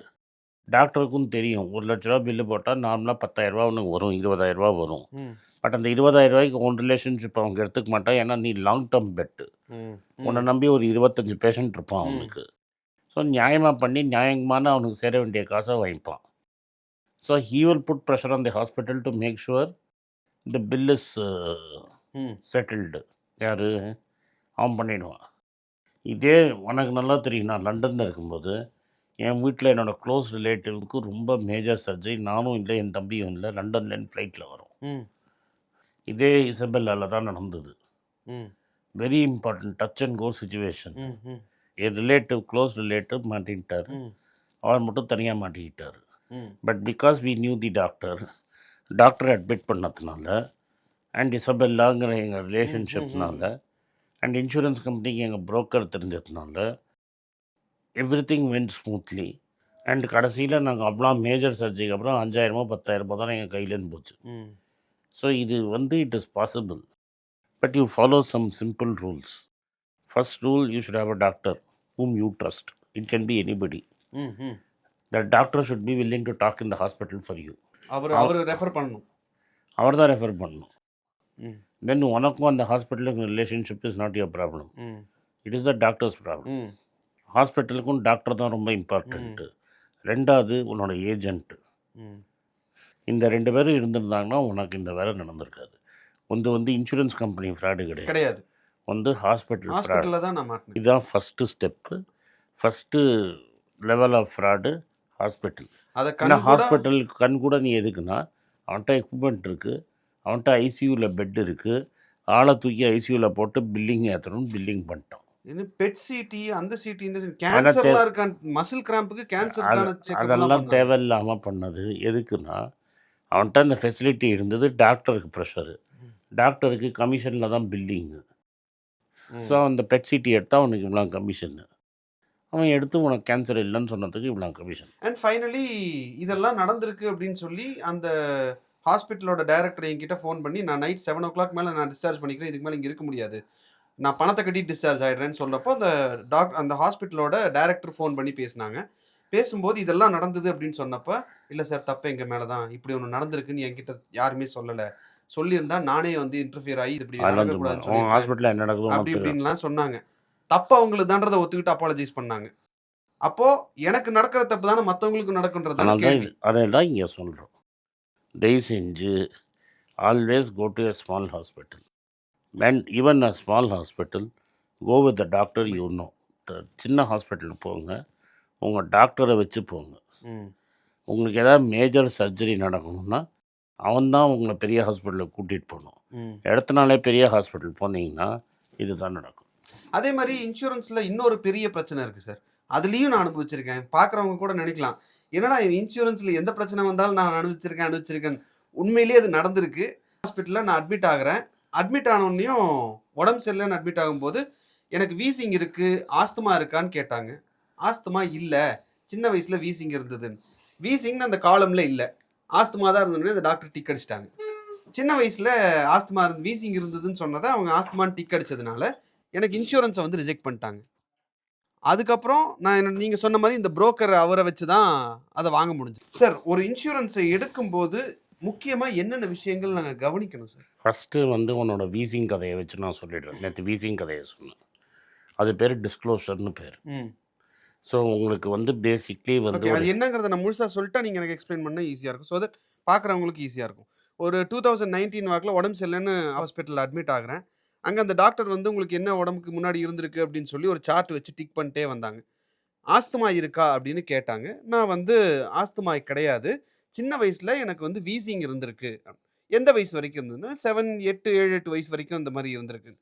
Speaker 2: டாக்டருக்கும் தெரியும் 1,00,000 பில்லு போட்டால் நார்மலாக 10,000 உனக்கு வரும், 20,000 வரும்.
Speaker 1: ம்
Speaker 2: பட் அந்த 20,000 உன் ரிலேஷன்ஷிப் அவங்க எடுத்துக்க மாட்டான். ஏன்னா நீ லாங் டேர்ம் பெட்டு.
Speaker 1: ம்
Speaker 2: உன்னை நம்பி ஒரு 25 பேஷண்ட் இருப்பான் அவனுக்கு. ஸோ நியாயமாக பண்ணி நியாயமான அவனுக்கு சேர வேண்டிய காசை வாங்கிப்பான். So he will put pressure on the hospital to make sure the bill is
Speaker 1: hmm
Speaker 2: settled. யார் அவன் பண்ணிடுவான். இதே உனக்கு நல்லா தெரியும், நான் லண்டனில் இருக்கும்போது என் வீட்டில் என்னோடய க்ளோஸ் ரிலேட்டிவ்க்கு ரொம்ப மேஜர் சர்ஜரி. நானும் இல்லை, என் தம்பியும் இல்லை. லண்டன்லேருந்து ஃப்ளைட்டில் வரும்.
Speaker 1: ம்
Speaker 2: இதே இசபெல்லால தான் நடந்தது.
Speaker 1: ம்
Speaker 2: very important touch and go situation.
Speaker 1: ம் ம்
Speaker 2: என் ரிலேட்டிவ் க்ளோஸ் ரிலேட்டிவ் மாட்டிக்கிட்டார்.
Speaker 1: ம்
Speaker 2: அவர் மட்டும் தனியாக மாட்டிக்கிட்டார்.
Speaker 1: ம்
Speaker 2: but because we knew the doctor admit பண்ணதுனால அண்ட் இசபெல்லாங்கிற எங்கள் ரிலேஷன்ஷிப்னால அண்ட் இன்சூரன்ஸ் கம்பெனிக்கு எங்கள் புரோக்கர் தெரிஞ்சதுனால everything went smoothly. And கடைசியில் நாங்கள் அவ்வளோ மேஜர் சர்ஜரிக்கு அப்புறம் 5000 10,000 தான் எங்கள் கையிலேருந்து போச்சு.
Speaker 1: ம்
Speaker 2: ஸோ இது வந்து it is possible. But you follow some simple rules. First rule, you should have a doctor whom you trust. It can be anybody.
Speaker 1: ம் ம்
Speaker 2: That doctor should be willing to talk in the hospital for you.
Speaker 1: அவர் refer பண்ணணும்.
Speaker 2: அவர் தான் refer பண்ணணும்.
Speaker 1: Hmm
Speaker 2: then உனக்கும் அந்த ஹாஸ்பிட்டலுக்கும் relationship is not your problem.
Speaker 1: Hmm
Speaker 2: it is the doctor's problem.
Speaker 1: Hmm
Speaker 2: ஹாஸ்பிட்டலுக்கும் டாக்டர் தான் ரொம்ப இம்பார்ட்டண்ட்டு. ரெண்டாவது உன்னோட ஏஜென்ட்டு.
Speaker 1: ம்
Speaker 2: இந்த 2 பேரும் இருந்திருந்தாங்கன்னா உனக்கு இந்த வேலை நடந்திருக்காது. வந்து இன்சூரன்ஸ் கம்பெனி ஃப்ராடு கிடையாது,
Speaker 1: கிடையாது.
Speaker 2: Hospital fraud.
Speaker 1: ஹாஸ்பிட்டலில் தான் நான் மாட்டினேன்.
Speaker 2: இதுதான் first step. First level of fraud hospital.
Speaker 1: அதை
Speaker 2: ஏன்னா ஹாஸ்பிட்டலுக்கு கண் கூட நீ எதுக்குன்னா அவன்கிட்ட எக்யூப்மெண்ட் இருக்குது, அவன்கிட்ட ஐசியூவில் பெட் இருக்குது, ஆளை தூக்கி ஐசியூவில் போட்டு பில்லிங் ஏற்றணும்னு பில்லிங் பண்ணிட்டான்.
Speaker 1: இது பெட் சிடி அந்த சிடி இந்த கேன்சர்லாம் இருக்கான், மசில் கிராம்புக்கு கேன்சருக்கான
Speaker 2: அதெல்லாம் தேவையில்லாமல் பண்ணது. எதுக்குன்னா அவன்கிட்ட அந்த ஃபெசிலிட்டி இருந்தது, டாக்டருக்கு ப்ரெஷரு, டாக்டருக்கு கமிஷனில் தான் பில்லிங்கு. ஸோ அந்த பெட் சிடி எடுத்தால் அவனுக்கு இவ்வளோ கமிஷனு, அவன் எடுத்து உனக்கு கேன்சர் இல்லைன்னு சொன்னதுக்கு இவ்வளோ கமிஷன்.
Speaker 1: அண்ட் ஃபைனலி இதெல்லாம் நடந்திருக்கு அப்படின்னு சொல்லி அந்த ஹாஸ்பிட்டலோட டைரக்டர் என்கிட்ட ஃபோன் பண்ணி, நான் நைட் 7 o'clock மேலே நான் டிஸ்சார்ஜ் பண்ணிக்கிறேன், இதுக்கு மேலே இங்கே இருக்க முடியாது, நான் பணத்தை கட்டி டிஸ்சார்ஜ் ஆகிடுறேன்னு சொல்கிறப்போ அந்த ஹாஸ்பிட்டலோட டைரக்டர் ஃபோன் பண்ணி பேசினாங்க. பேசும்போது இதெல்லாம் நடந்தது அப்படின்னு சொன்னப்போ, இல்லை சார் தப்பு எங்கள் மேலே தான், இப்படி ஒன்று நடந்திருக்குன்னு என்கிட்ட யாருமே சொல்லலை, சொல்லியிருந்தா நானே வந்து இன்டர்ஃபியர் ஆகி இது இப்படி நடக்கக்கூடாதுன்னு சொல்லி
Speaker 2: ஹாஸ்பிட்டலில் என்ன நடக்குதோ
Speaker 1: அப்படி இப்படின்லாம் சொன்னாங்க. தப்பு அவங்களுக்கு தான்றதை ஒத்துக்கிட்டு அப்பாலஜைஸ் பண்ணாங்க. அப்போது எனக்கு நடக்கிற தப்பு தானே மற்றவங்களுக்கு நடக்குன்றதால கேள்வி.
Speaker 2: அதை தான் இங்கே சொல்கிறோம். தயவு செஞ்சு always go to a small hospital. And even a small hospital go with the doctor you know. சின்ன ஹாஸ்பிட்டலுக்கு போங்க, உங்கள் டாக்டரை வச்சு போங்க. உங்களுக்கு ஏதாவது மேஜர் சர்ஜரி நடக்கணும்னா அவன்தான் உங்களை பெரிய ஹாஸ்பிட்டலுக்கு கூட்டிகிட்டு போகணும். இடத்துனாலே பெரிய ஹாஸ்பிட்டல் போனீங்கன்னா இதுதான் நடக்கும்.
Speaker 1: அதே மாதிரி இன்சூரன்ஸில் இன்னொரு பெரிய பிரச்சனை இருக்குது சார், அதுலேயும் நான் அனுபவிச்சிருக்கேன். பார்க்குறவங்க கூட நினைக்கலாம், என்னடா இன்சூரன்ஸில் எந்த பிரச்சனை வந்தாலும் நான் அனுபவிச்சிருக்கேன். உண்மையிலேயே அது நடந்திருக்கு. ஹாஸ்பிட்டலில் நான் அட்மிட் ஆகிறேன். அட்மிட் ஆனோடனையும் உடம்பு சரியில்லைன்னு அட்மிட் ஆகும்போது எனக்கு வீசிங் இருக்குது, ஆஸ்துமா இருக்கான்னு கேட்டாங்க. ஆஸ்துமா இல்லை, சின்ன வயசில் வீசிங் இருந்ததுன்னு. வீசிங்னு அந்த காலமில் இல்லை, ஆஸ்துமா தான் இருந்ததுன்னு அந்த டாக்டர் டிக் அடிச்சிட்டாங்க. சின்ன வயசில் ஆஸ்துமா வீசிங் இருந்ததுன்னு சொன்னதை அவங்க ஆஸ்துமான்னு டிக் அடித்ததுனால எனக்கு இன்சூரன்ஸை வந்து ரிஜெக்ட் பண்ணிட்டாங்க. அதுக்கப்புறம் நான் நீங்கள் சொன்ன மாதிரி இந்த புரோக்கர் அவரை வச்சு தான் அதை வாங்க முடிஞ்சு. சார், ஒரு இன்சூரன்ஸை எடுக்கும்போது முக்கியமாக என்னென்ன விஷயங்கள் நாங்கள் கவனிக்கணும் சார்?
Speaker 2: ஃபஸ்ட்டு வந்து உன்னோட வீசிங் கதையை வச்சு நான் சொல்லிடுறேன். நேற்று வீசிங் கதையை சொன்னேன், அது பேர் டிஸ்க்ளோஷர்னு பேர். ஸோ உங்களுக்கு வந்து பேசிக்லி வந்து
Speaker 1: அது என்னங்கிறத நான் முழுசாக சொல்லிட்டா நீங்கள் எனக்கு எக்ஸ்பிளைன் பண்ண ஈஸியாக இருக்கும், ஸோ தட் பார்க்குறவங்களுக்கு ஈஸியாக இருக்கும். ஒரு 2019 வாக்கில் உடம்பு சரியில்லைன்னு ஹாஸ்பிட்டலில் அட்மிட் ஆகிறேன். அங்கே அந்த டாக்டர் வந்து உங்களுக்கு என்ன உடம்புக்கு முன்னாடி இருந்திருக்கு அப்படின்னு சொல்லி ஒரு சார்ட் வச்சு டிக் பண்ணிட்டே வந்தாங்க. ஆஸ்துமா இருக்கா அப்படின்னு கேட்டாங்க. நான் வந்து ஆஸ்துமா கிடையாது, சின்ன வயசில் எனக்கு வந்து வீசிங் இருந்திருக்கு. எந்த வயசு வரைக்கும் இருந்ததுன்னா 7 8 வயசு வரைக்கும் இந்த மாதிரி இருந்திருக்கு.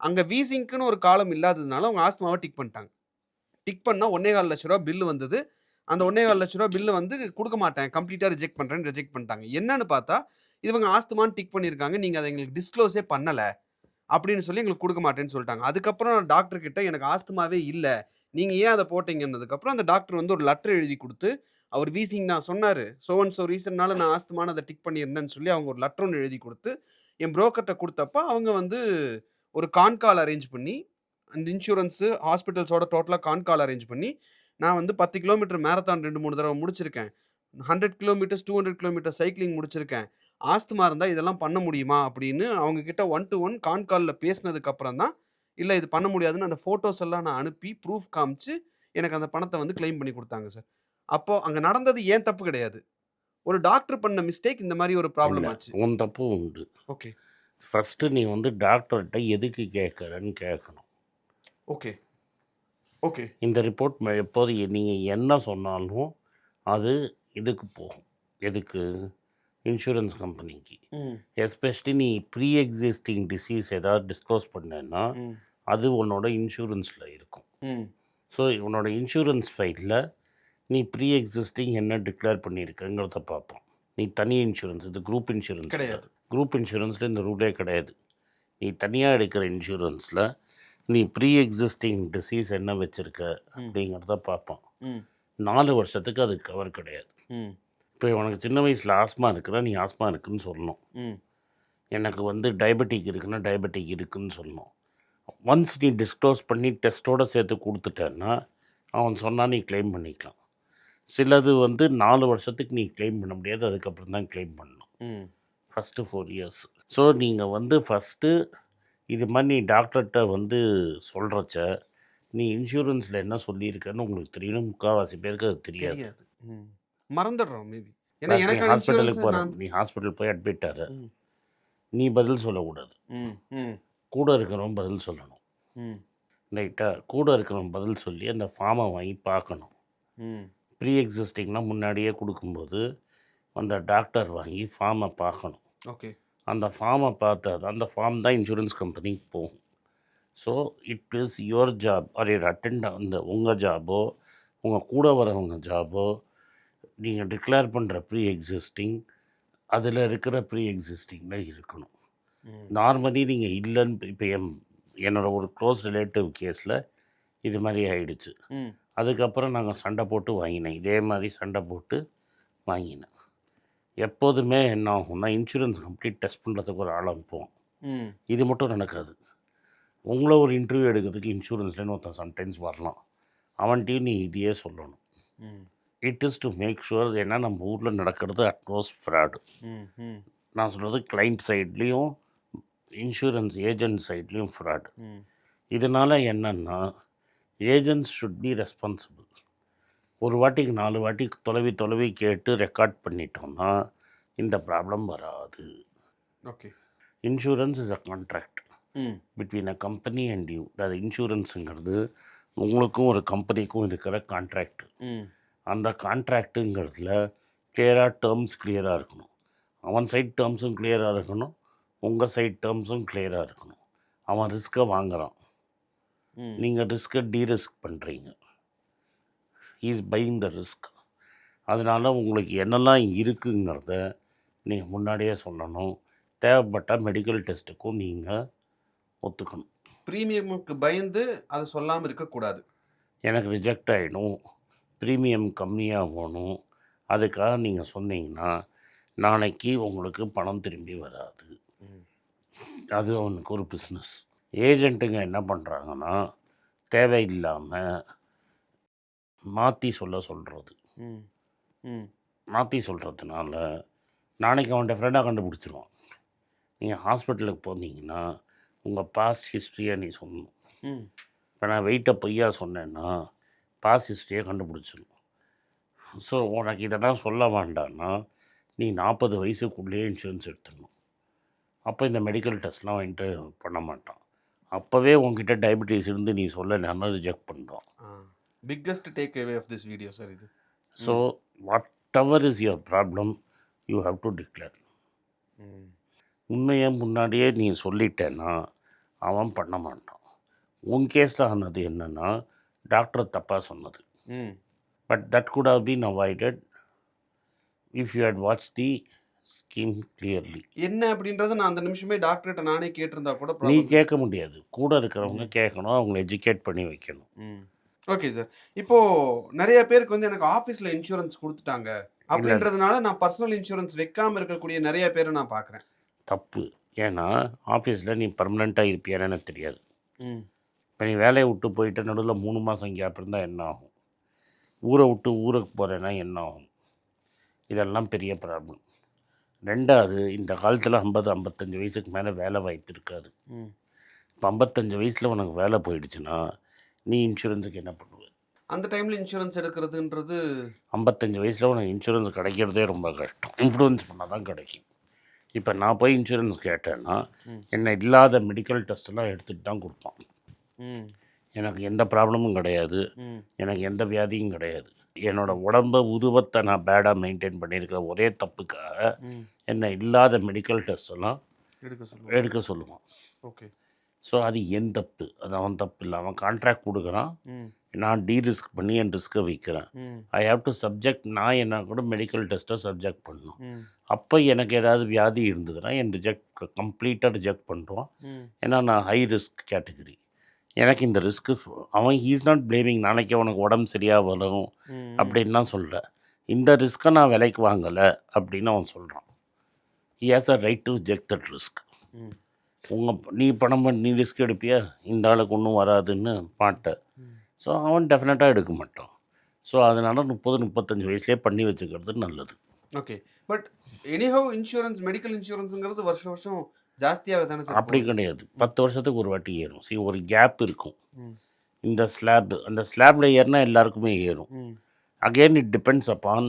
Speaker 1: அங்கே வீசிங்க்குன்னு ஒரு காலம் இல்லாததுனால அவங்க ஆஸ்துமாவை டிக் பண்ணிட்டாங்க. டிக் பண்ணால் 1.25 லட்ச ரூபா பில்லு வந்தது. அந்த 1.25 லட்ச ரூபா பில்லு வந்து கொடுக்க மாட்டேன், கம்ப்ளீட்டாக ரிஜெக்ட் பண்ணுறேன்னு ரிஜெக்ட் பண்ணிட்டாங்க. என்னன்னு பார்த்தா இவங்க ஆஸ்துமான்னு டிக் பண்ணியிருக்காங்க, நீங்கள் அதை எங்களுக்கு டிஸ்க்ளோஸே பண்ணலை அப்படின்னு சொல்லி எங்களுக்கு கொடுக்க மாட்டேன்னு சொல்லிட்டாங்க. அதுக்கப்புறம் நான் டாக்டர் கிட்ட எனக்கு ஆஸ்துமாவே இல்லை, நீங்கள் ஏன் அதை போட்டீங்கன்னதுக்கப்புறம் அந்த டாக்டர் வந்து ஒரு லெட்டர் எழுதி கொடுத்து, அவர் வீசிங் தான் சொன்னார், ஸோ ரீசன்னால நான் ஆஸ்துமான அதை டிக் பண்ணியிருந்தேன்னு சொல்லி அவங்க ஒரு லெட்டர் ஒன்று எழுதி கொடுத்து என் புரோக்கர்கிட்ட கொடுத்தப்போ அவங்க வந்து ஒரு கான்கால் அரேஞ்ச் பண்ணி, அந்த இன்சூரன்ஸு ஹாஸ்பிட்டல்ஸோட டோட்டலாக கான்கால் அரேஞ்ச் பண்ணி, நான் வந்து 10 கிலோமீட்டர் மேரத்தான் 2-3 தடவை முடிச்சிருக்கேன், 100 கிலோமீட்டர்ஸ் 200 கிலோமீட்டர் சைக்கிளிங் முடிச்சிருக்கேன், ஆஸ்துமா இருந்தால் இதெல்லாம் பண்ண முடியுமா அப்படின்னு அவங்கக்கிட்ட 1 to 1 கான்காலில் பேசினதுக்கப்புறம் தான், இல்லை இது பண்ண முடியாதுன்னு அந்த ஃபோட்டோஸ் எல்லாம் நான் அனுப்பி ப்ரூஃப் காமிச்சு எனக்கு அந்த பணத்தை வந்து கிளைம் பண்ணி கொடுத்தாங்க சார். அப்போது அங்கே நடந்தது ஏன் தப்பு கிடையாது, ஒரு டாக்டர் பண்ண மிஸ்டேக் இந்த மாதிரி ஒரு ப்ராப்ளம் ஆச்சு.
Speaker 2: உன் தப்பு உண்டு.
Speaker 1: ஓகே,
Speaker 2: ஃபஸ்ட்டு நீ வந்து டாக்டர்கிட்ட எதுக்கு கேட்குறன்னு கேட்கணும்.
Speaker 1: ஓகே ஓகே
Speaker 2: இந்த ரிப்போர்ட் எப்போது நீங்கள் என்ன சொன்னாலும் அது இதுக்கு போகும். எதுக்கு? இன்சூரன்ஸ் கம்பெனிக்கு.
Speaker 1: ம்.
Speaker 2: எஸ்பெஷலி நீ ப்ரீ எக்ஸிஸ்டிங் டிசீஸ் ஏதாவது டிஸ்க்ளோஸ் பண்ணேன்னா
Speaker 1: ம்.
Speaker 2: அது உன்னோட இன்சூரன்ஸில் இருக்கும்.
Speaker 1: ம்.
Speaker 2: ஸோ உன்னோட இன்சூரன்ஸ் ஃபைலில் நீ ப்ரீ எக்ஸிஸ்டிங் என்ன டிக்ளேர் பண்ணியிருக்கங்கிறத பார்ப்போம். நீ தனி இன்சூரன்ஸ், இது குரூப் இன்சூரன்ஸ்
Speaker 1: கிடையாது.
Speaker 2: குரூப் இன்சூரன்ஸில் இந்த ரூலே கிடையாது. நீ தனியாக எடுக்கிற இன்சூரன்ஸில் நீ ப்ரீ எக்ஸிஸ்டிங் டிசீஸ் என்ன வச்சுருக்க அப்படிங்கிறத பார்ப்போம்.
Speaker 1: ம்.
Speaker 2: 4 வருஷத்துக்கு அது கவர் கிடையாது.
Speaker 1: ம்.
Speaker 2: இப்போ உனக்கு சின்ன வயசில் ஆஸ்மா இருக்குன்னா நீ ஆஸ்மா இருக்குன்னு சொல்லணும்.
Speaker 1: ம்.
Speaker 2: எனக்கு வந்து டயபெட்டிக் இருக்குன்னா டயபெட்டிக் இருக்குன்னு சொல்லணும். ஒன்ஸ் நீ டிஸ்க்ளோஸ் பண்ணி டெஸ்ட்டோடு சேர்த்து கொடுத்துட்டேன்னா அவன் சொன்னால் நீ க்ளைம் பண்ணிக்கலாம். சிலது வந்து 4 வருஷத்துக்கு நீ க்ளைம் பண்ண முடியாது, அதுக்கப்புறம் தான் க்ளைம் பண்ணணும்.
Speaker 1: ம்.
Speaker 2: First 4 years. ஸோ நீங்கள் வந்து ஃபஸ்ட்டு இது மாதிரி நீ டாக்டர்கிட்ட வந்து சொல்கிறச்ச நீ இன்சூரன்ஸில் என்ன சொல்லியிருக்கன்னு உங்களுக்கு தெரியணும். முக்கால்வாசி பேருக்கு அது தெரியாது.
Speaker 1: தெரியாது. ம். மறந்துடுறோம் மேபி. ஏன்னா
Speaker 2: நீ
Speaker 1: எனக்கு
Speaker 2: ஹாஸ்பிட்டலுக்கு
Speaker 1: இன்சூரன்ஸ்
Speaker 2: போகிற,
Speaker 1: நான்
Speaker 2: நீ ஹாஸ்பிட்டல் போய் அட்மிட் ஆகிற,
Speaker 1: ம்.
Speaker 2: நீ பதில் சொல்லக்கூடாது,
Speaker 1: ம். ம்.
Speaker 2: கூட இருக்கிறவன் பதில் சொல்லணும்.
Speaker 1: ம்.
Speaker 2: ரைட்டா? கூட இருக்கிறவன் பதில் சொல்லி அந்த ஃபார்மை வாங்கி பார்க்கணும்.
Speaker 1: ம்.
Speaker 2: ப்ரீ எக்ஸிஸ்டிங்லாம் முன்னாடியே கொடுக்கும்போது அந்த டாக்டர் வாங்கி ஃபார்மை பார்க்கணும்.
Speaker 1: ஓகே.
Speaker 2: அந்த ஃபார்மை பார்த்தா அந்த ஃபார்ம் தான் இன்சூரன்ஸ் கம்பெனிக்கு போகும். So it is your job or your attend அந்த உங்கள் ஜாபோ உங்கள் கூட வரவங்க ஜாபோ நீங்கள் டிக்ளேர் பண்ணுற ப்ரீ எக்ஸிஸ்டிங் அதில் இருக்கிற ப்ரீ எக்ஸிஸ்டிங்கில் இருக்கணும்.
Speaker 1: ம்.
Speaker 2: நார்மலி நீங்கள் இல்லைன்னு இப்போ என்னோட ஒரு க்ளோஸ் ரிலேட்டிவ் கேஸில் இது மாதிரி ஆயிடுச்சு.
Speaker 1: ம்.
Speaker 2: அதுக்கப்புறம் நாங்கள் சண்டை போட்டு வாங்கினேன், இதே மாதிரி சண்டை போட்டு வாங்கினேன். எப்போதுமே என்ன ஆகும்னா இன்சூரன்ஸ் கம்ப்ளீட் டெஸ்ட் பண்ணுறதுக்கு ஒரு ஆள் அனுப்புவோம்.
Speaker 1: ம்.
Speaker 2: இது மட்டும் நடக்காது. உங்களை ஒரு இன்டர்வியூ எடுக்கிறதுக்கு இன்சூரன்ஸ்லேன்னு ஒருத்தன் சம்டைம்ஸ் வரலாம். அவன்கிட்டையும் நீ இதையே சொல்லணும்.
Speaker 1: ம்.
Speaker 2: It is to make sure. ஏன்னா நம்ம ஊரில் நடக்கிறது அட்மோஸ்ட் ஃப்ராடு.
Speaker 1: ம். ம்.
Speaker 2: நான் சொல்கிறது கிளைண்ட் சைட்லேயும் இன்சூரன்ஸ் ஏஜென்ட் சைட்லேயும் ஃப்ராடு.
Speaker 1: ம்.
Speaker 2: இதனால் என்னென்னா ஏஜென்ட்ஸ் ஷுட் பி ரெஸ்பான்சிபிள். ஒரு வாட்டிக்கு 4 வாட்டி தொலைவி கேட்டு ரெக்கார்ட் பண்ணிட்டோம்னா இந்த ப்ராப்ளம் வராது.
Speaker 1: Okay.
Speaker 2: Insurance is a contract
Speaker 1: hmm.
Speaker 2: Between a company and you. அது இன்சூரன்ஸுங்கிறது உங்களுக்கும் ஒரு கம்பெனிக்கும் இருக்கிற கான்ட்ராக்ட்.
Speaker 1: ம்.
Speaker 2: அந்த கான்ட்ராக்டுங்கிறதுல கிளியராக டேர்ம்ஸ் கிளியராக இருக்கணும். அவன் சைட் டேர்ம்ஸும் கிளியராக இருக்கணும், உங்கள் சைட் டேர்ம்ஸும் கிளியராக இருக்கணும். அவன் ரிஸ்க்கை வாங்குகிறான்,
Speaker 1: ம்.
Speaker 2: நீங்கள் ரிஸ்க்கை டீரிஸ்க் பண்ணுறீங்க. Is buying the risk. அதனால் உங்களுக்கு என்னெல்லாம் இருக்குங்கிறத நீங்கள் முன்னாடியே சொல்லணும். தேவைப்பட்ட மெடிக்கல் டெஸ்ட்டுக்கும் நீங்கள் ஒத்துக்கணும்.
Speaker 1: ப்ரீமியமுக்கு பயந்து அதை சொல்லாமல் இருக்கக்கூடாது.
Speaker 2: எனக்கு ரிஜெக்ட் ஆகிடும், ப்ரீமியம் கம்மியாக போகணும், அதுக்காக நீங்கள் சொன்னீங்கன்னா நாளைக்கு உங்களுக்கு பணம் திரும்பி வராது.
Speaker 1: ம்.
Speaker 2: அது அவனுக்கு ஒரு பிஸ்னஸ். ஏஜென்ட்டுங்க என்ன பண்ணுறாங்கன்னா தேவையில்லாமல் மாற்றி சொல்கிறது.
Speaker 1: ம். ம்.
Speaker 2: மாற்றி சொல்கிறதுனால நாளைக்கு அவன் டெஃபரெண்டாக கண்டுபிடிச்சிருவான். நீங்கள் ஹாஸ்பிட்டலுக்கு போனீங்கன்னா உங்கள் பாஸ்ட் ஹிஸ்ட்ரியை நீ சொல்லணும்.
Speaker 1: ம்.
Speaker 2: இப்போ நான் வெயிட்டை பொய்யா சொன்னேன்னா பாஸ்ட் ஹிஸ்ட்ரியை கண்டுபிடிச்சிடணும். ஸோ உனக்கு இதெல்லாம் சொல்ல வேண்டான்னா நீ 40 வயசுக்குள்ளேயே இன்சூரன்ஸ் எடுத்துடணும். அப்போ இந்த மெடிக்கல் டெஸ்ட்லாம் வந்துட்டு பண்ண மாட்டான். அப்போவே உங்ககிட்ட டயபெட்டிஸ் இருந்து நீ சொல்லலைன்னா ரிஜெக்ட் பண்ணுறான்.
Speaker 1: Biggest takeaway of this video sir இது.
Speaker 2: So whatever is your problem you have to declare.
Speaker 1: Hmm.
Speaker 2: உண்மையை முன்னாடியே நீ சொல்லிட்டேன்னா அவன் பண்ண மாட்டான். உன் கேஸில் ஆனது என்னென்னா டாக்டர் தப்பாக சொன்னது.
Speaker 1: ம்.
Speaker 2: But that could have been avoided if you had watch the scheme clearly.
Speaker 1: என்ன அப்படின்றத நான் அந்த நிமிஷமே டாக்டர்கிட்ட நானே கேட்டிருந்தா கூட
Speaker 2: நீ
Speaker 1: problem.
Speaker 2: கேட்க முடியாது, கூட இருக்கிறவங்க கேட்கணும், அவங்கள எஜுகேட் பண்ணி வைக்கணும்.
Speaker 1: ம். Okay sir. இப்போ நிறைய பேருக்கு வந்து எனக்கு ஆஃபீஸில் இன்சூரன்ஸ் கொடுத்துட்டாங்க அப்படின்றதுனால நான் பர்சனல் இன்சூரன்ஸ் வைக்காமல் இருக்கக்கூடிய நிறைய பேரை நான் பார்க்குறேன்.
Speaker 2: தப்பு. ஏன்னா ஆஃபீஸில் நீ பர்மனெண்ட்டாக இருப்பியான்னு எனக்கு தெரியாது.
Speaker 1: ம்.
Speaker 2: இப்போ நீ வேலையை விட்டு போயிட்டு நடுவில் 3 மாதம் கேப் இருந்தால் என்ன ஆகும்? ஊரை விட்டு ஊருக்கு போகிறேன்னா என்ன ஆகும்? இதெல்லாம் பெரிய ப்ராப்ளம். 2வது, இந்த காலத்தில் 50-55 வயசுக்கு மேலே வேலை வாய்ப்பு இருக்காது.
Speaker 1: ம்.
Speaker 2: இப்போ 55 வயசில் உனக்கு வேலை போயிடுச்சுன்னா நீ இன்சூரன்ஸுக்கு என்ன பண்ணுவ?
Speaker 1: அந்த டைமில் இன்சூரன்ஸ் எடுக்கிறதுன்றது
Speaker 2: 55 வயசில் உனக்கு இன்சூரன்ஸ் கிடைக்கிறதே ரொம்ப கஷ்டம். இன்ஃப்ளூயன்ஸ் பண்ணால் தான் கிடைக்கும். இப்போ நான் போய் இன்சூரன்ஸ் கேட்டேன்னா என்ன இல்லாத மெடிக்கல் டெஸ்ட்டெல்லாம் எடுத்துகிட்டு தான் கொடுப்பான்.
Speaker 1: ம்.
Speaker 2: எனக்கு எந்த ப்ராப்ளமும் கிடையாது,
Speaker 1: ம்.
Speaker 2: எனக்கு எந்த வியாதியும் கிடையாது. என்னோடய உடம்பை உருவத்தை நான் பேடாக மெயின்டைன் பண்ணியிருக்கிற ஒரே தப்புக்காக
Speaker 1: ம்.
Speaker 2: என்ன இல்லாத மெடிக்கல் டெஸ்ட் எல்லாம்
Speaker 1: எடுக்க சொல்லுவாங்க.
Speaker 2: எடுக்க சொல்லுவான்.
Speaker 1: ஓகே.
Speaker 2: ஸோ அது என் தப்பு, அது அவன் தப்பு இல்லை. அவன் கான்ட்ராக்ட் கொடுக்குறான்,
Speaker 1: ம்.
Speaker 2: நான் ரிஸ்க் பண்ணி என் ரிஸ்க்கை விற்கிறேன்.
Speaker 1: ம்.
Speaker 2: ஐ ஹாவ் டு சப்ஜெக்ட், நான் என்ன கூட மெடிக்கல் டெஸ்ட்டை சப்ஜெக்ட் பண்ணணும்.
Speaker 1: ம்.
Speaker 2: அப்போ எனக்கு ஏதாவது வியாதி இருந்ததுன்னா என் கம்ப்ளீட்டாக ரிஜெக்ட் பண்ணுறான்.
Speaker 1: ம்.
Speaker 2: ஏன்னா நான் ஹை ரிஸ்க் கேட்டகரி. எனக்கு இந்த ரிஸ்க்கு அவன் ஹீஸ் நாட் பிளேமிங், நாளைக்கு அவனுக்கு உடம்பு சரியாக வரும்
Speaker 1: ம்.
Speaker 2: அப்படின்லாம் சொல்கிறேன். இந்த ரிஸ்க்கை நான் விலைக்கு வாங்கலை அப்படின்னு அவன் சொல்கிறான். He has a right to reject that risk.
Speaker 1: ம்.
Speaker 2: நீ பணம் நீ ரிஸ்க் எடுப்பியா, இந்த ஆளுக்கு ஒன்றும் வராதுன்னு பாட்ட. ஸோ அவன் டெஃபினட்டாக எடுக்க மாட்டான். ஸோ அதனால் 30-35 வயசுலேயே பண்ணி வச்சுக்கிறது நல்லது.
Speaker 1: Okay. But anyhow insurance, medical இன்சூரன்ஸுங்கிறது வருஷம் வருஷம் ஜாஸ்தியாக தானே சார்
Speaker 2: அப்படி
Speaker 1: போகுது?
Speaker 2: கிடையாது, 10 வருஷத்துக்கு ஒரு வாட்டி ஏறும். ஒரு கேப் இருக்கும்.
Speaker 1: ம்.
Speaker 2: இந்த அந்த ஸ்லாபில் ஏறினா எல்லாருக்குமே ஏறும்.
Speaker 1: Hmm.
Speaker 2: Again it depends upon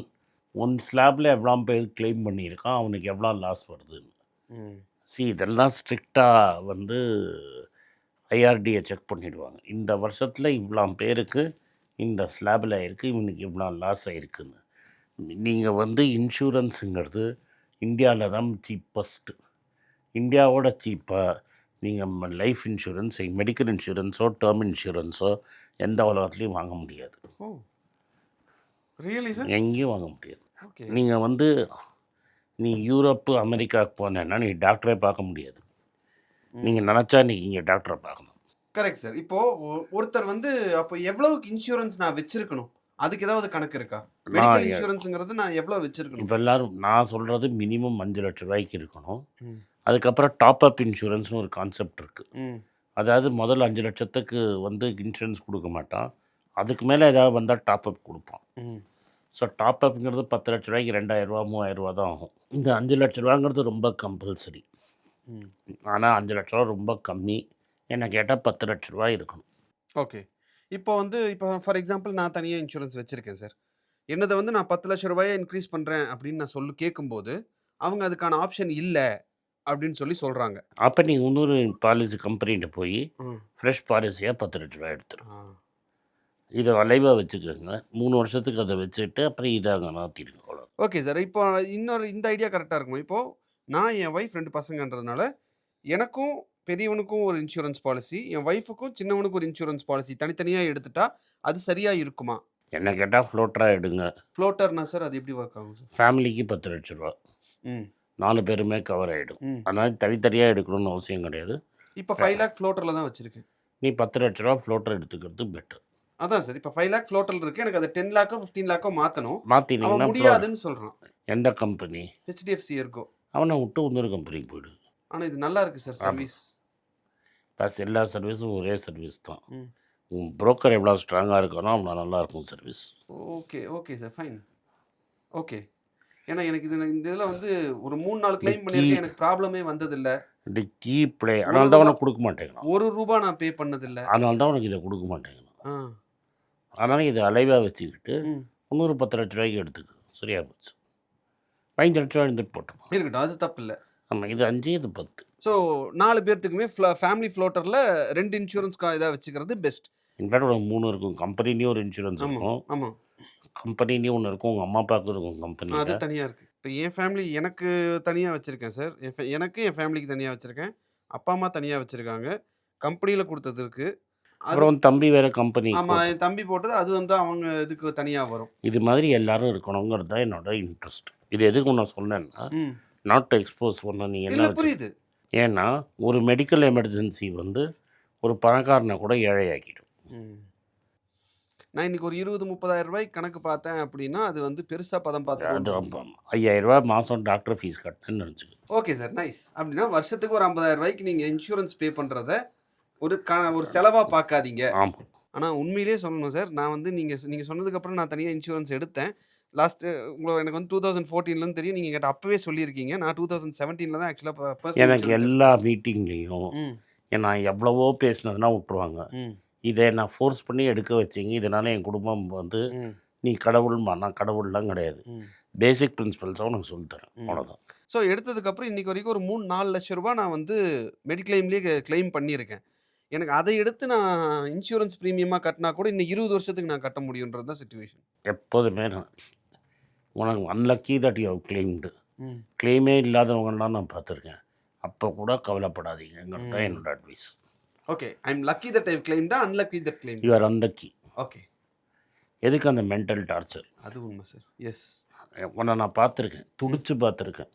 Speaker 2: one ஸ்லாபில் எவ்வளோ பேர் கிளைம் பண்ணியிருக்கான், அவனுக்கு எவ்வளோ லாஸ் வருதுன்னு.
Speaker 1: ம்.
Speaker 2: இதெல்லாம் ஸ்ட்ரிக்டாக வந்து ஐஆர்டியை செக் பண்ணிவிடுவாங்க. இந்த வருஷத்தில் இவ்வளோ பேருக்கு இந்த ஸ்லாபில் இருக்குது, இவனுக்கு இவ்வளோ லாஸ் ஆகிருக்குன்னு. நீங்கள் வந்து இன்சூரன்ஸுங்கிறது இந்தியாவில் தான் சீப்பஸ்ட்டு. இந்தியாவோட சீப்பாக நீங்கள் லைஃப் இன்சூரன்ஸ், மெடிக்கல் இன்சூரன்ஸோ டேர்ம் இன்சூரன்ஸோ எந்த உலகத்துலேயும் வாங்க முடியாது.
Speaker 1: ஓ, ரியலி சார்?
Speaker 2: எங்கேயும் வாங்க முடியாது.
Speaker 1: ஓகே.
Speaker 2: நீங்கள் வந்து நீ யூரோப்பு அமெரிக்காவுக்கு போனேன்னா நீ டாக்டரே பார்க்க முடியாது. நீங்கள் நினச்சா நீங்கள் இங்கே டாக்டரை பார்க்கணும்.
Speaker 1: Correct sir. இப்போ ஒருத்தர் வந்து அப்போ எவ்வளவுக்கு இன்சூரன்ஸ் நான் வச்சிருக்கணும், அதுக்கு ஏதாவது கணக்கு இருக்கா? மெடிக்கல் இன்சூரன்ஸுங்கிறது நான் எவ்வளோ வச்சிருக்கணும்?
Speaker 2: இப்போ எல்லோரும் நான் சொல்கிறது மினிமம் 5 லட்ச ரூபாய்க்கு இருக்கணும்.
Speaker 1: ம்.
Speaker 2: அதுக்கப்புறம் டாப் அப் இன்சூரன்ஸ்னு ஒரு கான்செப்ட் இருக்குது.
Speaker 1: ம்.
Speaker 2: அதாவது முதல்ல 5 லட்சத்துக்கு வந்து இன்சூரன்ஸ் கொடுக்க மாட்டான், அதுக்கு மேலே ஏதாவது வந்தால் டாப் அப் கொடுப்பான்.
Speaker 1: ம்.
Speaker 2: ஸோ டாப் அப்புங்கிறது 10 லட்ச ரூபாய்க்கு 2000 ரூபா 3000 ரூபா தான் ஆகும். இந்த 5 லட்ச ரூபாங்கிறது ரொம்ப கம்பல்சரி.
Speaker 1: ம்.
Speaker 2: ஆனால் 5 லட்ச ரூபா ரொம்ப கம்மி. என்ன கேட்டால் 10 லட்ச ரூபா இருக்கணும்.
Speaker 1: ஓகே. இப்போ வந்து இப்போ ஃபார் எக்ஸாம்பிள் நான் தனியாக இன்சூரன்ஸ் வச்சுருக்கேன் சார். என்னதை வந்து நான் 10 லட்ச ரூபாயை இன்க்ரீஸ் பண்ணுறேன் அப்படின்னு நான் கேட்கும்போது அவங்க அதுக்கான ஆப்ஷன் இல்லை அப்படின்னு சொல்கிறாங்க.
Speaker 2: அப்போ நீ இன்னொரு பாலிசி கம்பெனிகிட்ட போய்
Speaker 1: ம்.
Speaker 2: ஃப்ரெஷ் பாலிசியாக 10 லட்ச ரூபா எடுத்துரு.
Speaker 1: ஆ.
Speaker 2: இதை அலைவாக வச்சுக்கோங்க, 3 வருஷத்துக்கு அதை வச்சுட்டு அப்புறம் இதாங்க நாத்திடுங்க. அவ்வளோ.
Speaker 1: Okay sir. இப்போ இந்த ஐடியா கரெக்டாக இருக்கும். இப்போது நான் என் ஒய்ஃப் 2 பசங்கன்றதுனால எனக்கும் பெரியவனுக்கும் ஒரு இன்சூரன்ஸ் பாலிசி, என் ஒய்ஃபுக்கும் சின்னவனுக்கும் ஒரு இன்சூரன்ஸ் பாலிசி தனித்தனியாக எடுத்துட்டா அது சரியாக இருக்குமா?
Speaker 2: என்ன கேட்டால் ஃப்ளோட்டராக எடுங்க.
Speaker 1: ஃப்ளோட்டர்னா சார் அது எப்படி ஒர்க் ஆகும் சார்?
Speaker 2: ஃபேமிலிக்கு 10 லட்ச ரூபா,
Speaker 1: ம்.
Speaker 2: 4 பேருமே கவர் ஆகிடும்.
Speaker 1: ம்.
Speaker 2: அதனால் தனித்தனியாக எடுக்கணும்னு அவசியம் கிடையாது.
Speaker 1: இப்போ 5 லேக் ஃப்ளோட்டரில் தான் வச்சுருக்கேன்.
Speaker 2: நீ 10 லட்ச ரூபா ஃப்ளோட்டர் எடுத்துக்கிறது பெட்டர்.
Speaker 1: அதான் சார். இப்போ 5 லேக் ஃப்ளோட்டரில் இருக்குது, எனக்கு அதை 10 லேக்கோ 15 லேக்கோ மாற்றணும். அவன்
Speaker 2: மாற்றினீங்கன்னா
Speaker 1: முடியாதுன்னு சொல்கிறான்.
Speaker 2: எந்த கம்பெனி?
Speaker 1: HDFC இருக்கோ.
Speaker 2: அவனை விட்டு இன்னொரு கம்பெனிக்கு போயிடு.
Speaker 1: ஆனால் இது நல்லா இருக்குது சார் சர்வீஸ்.
Speaker 2: ப்ளஸ் எல்லா சர்வீஸும் ஒரே சர்வீஸ் தான்.
Speaker 1: ம்.
Speaker 2: உன் புரோக்கர் எவ்வளோ ஸ்ட்ராங்காக இருக்கானோ அவ்வளோ நல்லாயிருக்கும் service.
Speaker 1: Okay. Okay sir, fine. Okay. ஏன்னா எனக்கு இந்த இதில் வந்து ஒரு 3-4 கிளைம் பண்ணியிருக்கேன், எனக்கு ப்ராப்ளமே வந்ததில்லை.
Speaker 2: இது கீப் பிளே, அதனால தான் உனக்கு கொடுக்க மாட்டேங்கிறான்.
Speaker 1: ₹1 நான் பே பண்ணதில்லை.
Speaker 2: அதனால தான் உனக்கு இதை கொடுக்க மாட்டேங்கிறான்.
Speaker 1: ஆ.
Speaker 2: அதனால் இதை அலைவாக வச்சுக்கிட்டு
Speaker 1: ம்.
Speaker 2: இன்னொரு 10 லட்ச ரூபாய்க்கு எடுத்துக்கு, சரியாக போச்சு. 15 லட்ச ரூபா எடுத்துகிட்டு போட்டோம்.
Speaker 1: இருக்கட்டும், அது தப்பு இல்லை.
Speaker 2: ஆமாம், இது 5 இது 10.
Speaker 1: ஸோ 4 பேர்த்துக்குமே ஃபேமிலி ஃப்ளோட்டரில் 2 இன்சூரன்ஸ் இதாக வச்சுக்கிறது பெஸ்ட்.
Speaker 2: இன்ஃபேக்ட் ஒரு 3 இருக்கும். கம்பெனிலேயும் ஒரு இன்சூரன்ஸ்
Speaker 1: ஆமாம்
Speaker 2: இருக்கும்,
Speaker 1: ஆமாம்.
Speaker 2: கம்பெனிலேயும் ஒன்று இருக்கும், உங்கள் அம்மா அப்பாவுக்கு இருக்கும்
Speaker 1: அது
Speaker 2: கம்பெனியில்.
Speaker 1: தனியாக இருக்குது. இப்போ என் ஃபேமிலி எனக்கு தனியாக வச்சுருக்கேன் சார். எனக்கு என் ஃபேமிலிக்கு தனியாக வச்சுருக்கேன். அப்பா அம்மா தனியாக வச்சுருக்காங்க. கம்பெனியில் கொடுத்தது இருக்குது. அது
Speaker 2: அப்புறம் தம்பி வேறு கம்பெனி.
Speaker 1: ஆமாம், என் தம்பி போட்டது அது வந்து அவங்க இதுக்கு தனியாக வரும்.
Speaker 2: இது மாதிரி எல்லாரும் இருக்கணுங்கிறது தான் என்னோட இன்ட்ரெஸ்ட். இது எதுக்கு நான் சொன்னேன்னா,
Speaker 1: ம்.
Speaker 2: நாட் டு எக்ஸ்போஸ் பண்ண நீ என்ன
Speaker 1: இல்லை,
Speaker 2: வச்சு.
Speaker 1: புரியுது.
Speaker 2: ஏன்னா ஒரு மெடிக்கல் எமர்ஜென்சி வந்து ஒரு பணக்காரனை கூட ஏழையாக்கிடும்.
Speaker 1: ம். நான் இன்னைக்கு ஒரு 20-30,000 ரூபாய்க்கு கணக்கு பார்த்தேன் அப்படின்னா அது வந்து பெருசாக பதம்
Speaker 2: அது
Speaker 1: பார்த்து
Speaker 2: 5000 ரூபா மாதம் டாக்டர் ஃபீஸ் கட்டினேன்னு நினச்சிக்க.
Speaker 1: Okay sir, nice. அப்படின்னா வருஷத்துக்கு ஒரு 50,000 ரூபாய்க்கு நீங்கள் இன்சூரன்ஸ் பே பண்ணுறத ஒரு செலவாக பார்க்காதீங்க.
Speaker 2: ஆமாம்.
Speaker 1: ஆனால் உண்மையிலேயே சொல்லணும் சார், நான் வந்து நீங்கள் சொன்னதுக்கப்புறம் நான் தனியாக இன்சூரன்ஸ் எடுத்தேன். எனக்கு வந்து 2014 தெரியும். நீங்கள் என்கிட்ட அப்போவே சொல்லியிருக்கீங்க. நான் 2017 தான் ஆக்சுவலாக
Speaker 2: எனக்கு எல்லா மீட்டிங்லேயும்
Speaker 1: ம்.
Speaker 2: நான் எவ்வளவோ பேசினதுனா விட்டுருவாங்க.
Speaker 1: ம்.
Speaker 2: இதை நான் ஃபோர்ஸ் பண்ணி எடுக்க வச்சிங்க, இதனால் என் குடும்பம் வந்து
Speaker 1: ம்.
Speaker 2: நீ கடவுள்மா, நான் கடவுள்லாம் கிடையாது,
Speaker 1: ம்.
Speaker 2: பேசிக் பிரின்சிபல்ஸை உனக்கு சொல்லித்தரேன், அவ்வளோதான்.
Speaker 1: ஸோ எடுத்ததுக்கப்புறம் இன்றைக்கி வரைக்கும் ஒரு 3-4 லட்ச ரூபா நான் வந்து மெடிக்ளைம்லேயே கிளைம் பண்ணியிருக்கேன். எனக்கு அதை எடுத்து நான் இன்சூரன்ஸ் ப்ரீமியமாக கட்டினா கூட இன்னும் 20 வருஷத்துக்கு நான் கட்ட முடியுன்றது தான் சிச்சுவேஷன்.
Speaker 2: எப்போதுமே நான் உனக்கு unlucky that you have claimed. கிளைமே இல்லாதவங்கலாம் நான் பார்த்துருக்கேன். அப்போ கூட கவலைப்படாதீங்கிறது தான் என்னோட advice.
Speaker 1: Okay, I am lucky that I கிளைம்டா, unlucky that claim.
Speaker 2: You are unlucky.
Speaker 1: Okay,
Speaker 2: எதுக்கு அந்த மென்டல் டார்ச்சர்?
Speaker 1: அது உண்மை சார். எஸ்,
Speaker 2: உன்னை நான் பார்த்துருக்கேன், துடிச்சு பார்த்துருக்கேன்.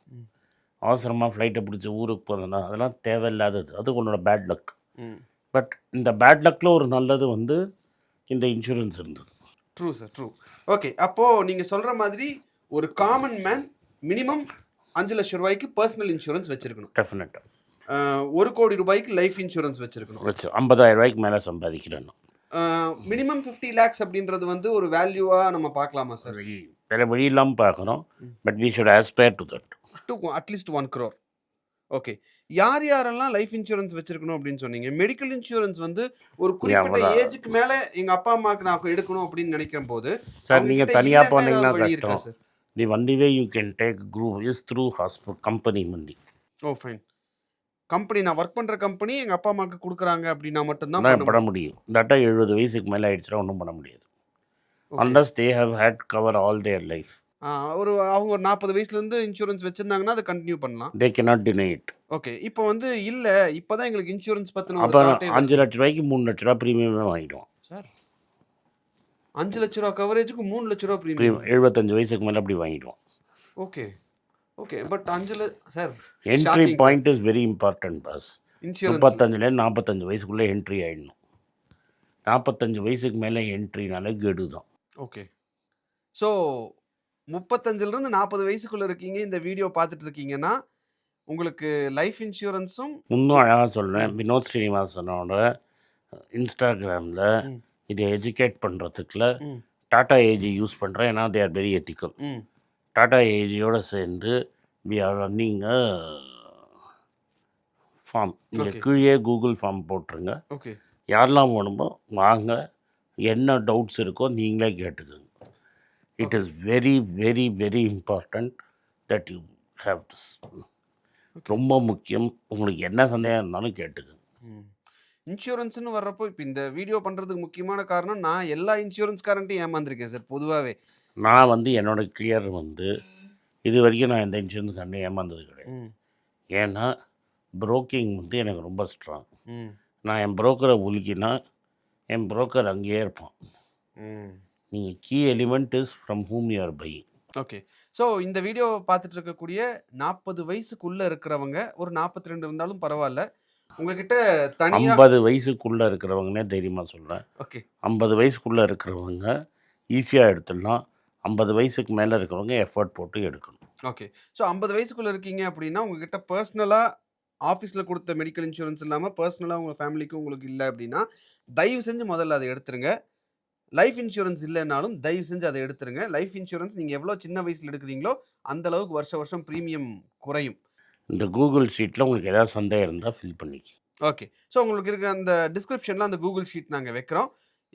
Speaker 2: அவசரமாக ஃப்ளைட்டை பிடிச்சி ஊருக்கு போகிறதுனா அதெல்லாம் தேவையில்லாதது. அது உன்னோட பேட் லக். பட் இந்த பேட் லக்கில் ஒரு நல்லது வந்து இந்த இன்சூரன்ஸ் இருந்தது.
Speaker 1: True sir, true. ஓகே, அப்போது நீங்கள் சொல்கிற மாதிரி ஒரு காமன் மேன் மினிமம் 5 லட்சம் ரூபாய்க்கு பர்சனல் இன்சூரன்ஸ் வச்சுருக்கணும்.
Speaker 2: டெஃபினட்டாக
Speaker 1: 1 கோடி ரூபாய்க்கு லைஃப் இன்சூரன்ஸ் வச்சுருக்கணும்.
Speaker 2: 50,000 ரூபாய்க்கு மேலே சம்பாதிக்கிறேன்னு.
Speaker 1: மினிமம் 50 lakhs அப்படின்றது வந்து ஒரு வேல்யூவாக நம்ம பார்க்கலாமா சார்?
Speaker 2: வேறு வழி இல்லாமல் பார்க்குறோம். But we should aspire to that,
Speaker 1: to at least 1 crore. Okay, யார் யாரெல்லாம் லைஃப் இன்சூரன்ஸ் வச்சிருக்கணும் அப்படின்னு சொன்னீங்க? மெடிக்கல் இன்சூரன்ஸ் வந்து ஒரு குறிப்பிட்ட ஏஜுக்கு மேலே எங்கள் அப்பா அம்மாவுக்கு நான் எடுக்கணும் அப்படின்னு நினைக்கிற போது
Speaker 2: சார் நீங்கள் தனியாக போனீங்கன்னா
Speaker 1: வழி இருக்கா sir?
Speaker 2: The only way you can take group is through hospital company மண்டி.
Speaker 1: Oh fine. கம்பெனி, நான் ஒர்க் பண்ணுற கம்பெனி எங்கள் அப்பா அம்மாவுக்கு கொடுக்குறாங்க அப்படின்னா மட்டும்தான்
Speaker 2: பண்ண முடியும். இல்லாட்டா 70 வயசுக்கு மேலே ஆயிடுச்சுன்னா ஒன்றும் பண்ண முடியாது. Unless they have had cover all their life.
Speaker 1: அவங்க ஒரு 40 வயசுலேருந்து இன்சூரன்ஸ் வச்சுருந்தாங்கன்னா அதை கண்டினியூ பண்ணலாம்.
Speaker 2: They cannot deny it.
Speaker 1: Okay, இப்போ வந்து இல்லை, இப்போ தான் எங்களுக்கு இன்சூரன்ஸ் பற்றின
Speaker 2: அப்போ 5 லட்ச ரூபாய்க்கு 3 லட்ச ரூபா ப்ரீமியமே வாங்கிடுவோம்
Speaker 1: சார். 5 லட்ச ரூபா கவரேஜுக்கு 3 லட்ச ரூபா ப்ரீமியம்.
Speaker 2: 75 வயசுக்கு மேலே அப்படி வாங்கிடுவோம்.
Speaker 1: Okay okay, but 5 sir,
Speaker 2: entry point is very important boss.
Speaker 1: Insurance
Speaker 2: 35லேருந்து 45 வயசுக்குள்ளே என்ட்ரி ஆகிடணும். 45 வயசுக்கு மேலே என்ட்ரினாலே கெடு தான்.
Speaker 1: ஓகே, ஸோ 35லேருந்து 40 வயசுக்குள்ளே இருக்கீங்க, இந்த வீடியோ பார்த்துட்டு இருக்கீங்கன்னா உங்களுக்கு லைஃப் இன்சூரன்ஸும்
Speaker 2: இன்னும் அழகாக சொல்கிறேன். வினோத் ஸ்ரீனிவாசனோட இன்ஸ்டாகிராமில் இதை எஜுகேட் பண்ணுறதுக்குள்ள டாடா ஏஜி யூஸ் பண்ணுறேன். ஏன்னா they are very ethical. Tata ஏஜியோடு சேர்ந்து we are running a firm. இங்கே கீழே கூகுள் ஃபார்ம் போட்டுருங்க.
Speaker 1: ஓகே,
Speaker 2: யாரெல்லாம் வேணுமோ வாங்க, என்ன டவுட்ஸ் இருக்கோ நீங்களே கேட்டுக்கோங்க. It is very very very important that you have this. ரொம்ப முக்கியம். உங்களுக்கு என்ன சந்தேகம் இருந்தாலும் கேட்டுக்கோங்க.
Speaker 1: இன்சூரன்ஸ்னு வர்றப்போ இப்போ இந்த வீடியோ பண்ணுறதுக்கு முக்கியமான காரணம், நான் எல்லா இன்சூரன்ஸ்காரன்ட்டையும் ஏமாந்துருக்கேன் சார். பொதுவாகவே
Speaker 2: நான் வந்து என்னோடய கிளியர் வந்து இது வரைக்கும் நான் எந்த இன்சூரன்ஸ் ஏமாந்தது கிடையாது. ஏன்னா புரோக்கிங் வந்து எனக்கு ரொம்ப ஸ்ட்ராங். நான் என் புரோக்கரை உலுக்கினா என் புரோக்கர் அங்கேயே இருப்பான். நீங்கள் key element is from whom you are buying.
Speaker 1: Okay, so இந்த வீடியோ பார்த்துட்டு இருக்கக்கூடிய 40 வயசுக்குள்ளே இருக்கிறவங்க, ஒரு 42 இருந்தாலும் பரவாயில்ல, உங்ககிட்ட தனியாக
Speaker 2: 50 வயசுக்குள்ளே இருக்கிறவங்கன்னே தைரியமாக சொல்கிறேன்.
Speaker 1: ஓகே,
Speaker 2: 50 வயசுக்குள்ளே இருக்கிறவங்க ஈஸியாக எடுத்துடலாம். 50 வயசுக்கு மேலே இருக்கிறவங்க எஃபர்ட் போட்டு எடுக்கணும்.
Speaker 1: ஓகே, ஸோ 50 வயசுக்குள்ளே இருக்கீங்க அப்படின்னா உங்ககிட்ட பர்சனலாக ஆஃபீஸில் கொடுத்த மெடிக்கல் இன்சூரன்ஸ் இல்லாமல் பர்சனலாக உங்கள் ஃபேமிலிக்கும் உங்களுக்கு இல்லை அப்படின்னா தயவு செஞ்சு முதல்ல அதை எடுத்துருங்க. லைஃப் இன்சூரன்ஸ் இல்லைனாலும் தயவு செஞ்சு அதை எடுத்துருங்க. லைஃப் இன்சூரன்ஸ் நீங்கள் எவ்வளோ சின்ன வயசில் எடுக்கிறீங்களோ அந்த அளவுக்கு வருஷம் ப்ரீமியம் குறையும்.
Speaker 2: இந்த கூகுள் ஷீட்டில் உங்களுக்கு ஏதாவது சந்தேகம் இருந்தால் ஃபில் பண்ணிக்க.
Speaker 1: ஓகே, ஸோ உங்களுக்கு இருக்க அந்த டிஸ்கிரிப்ஷனில் அந்த கூகுள் ஷீட் நாங்கள் வைக்கிறோம்.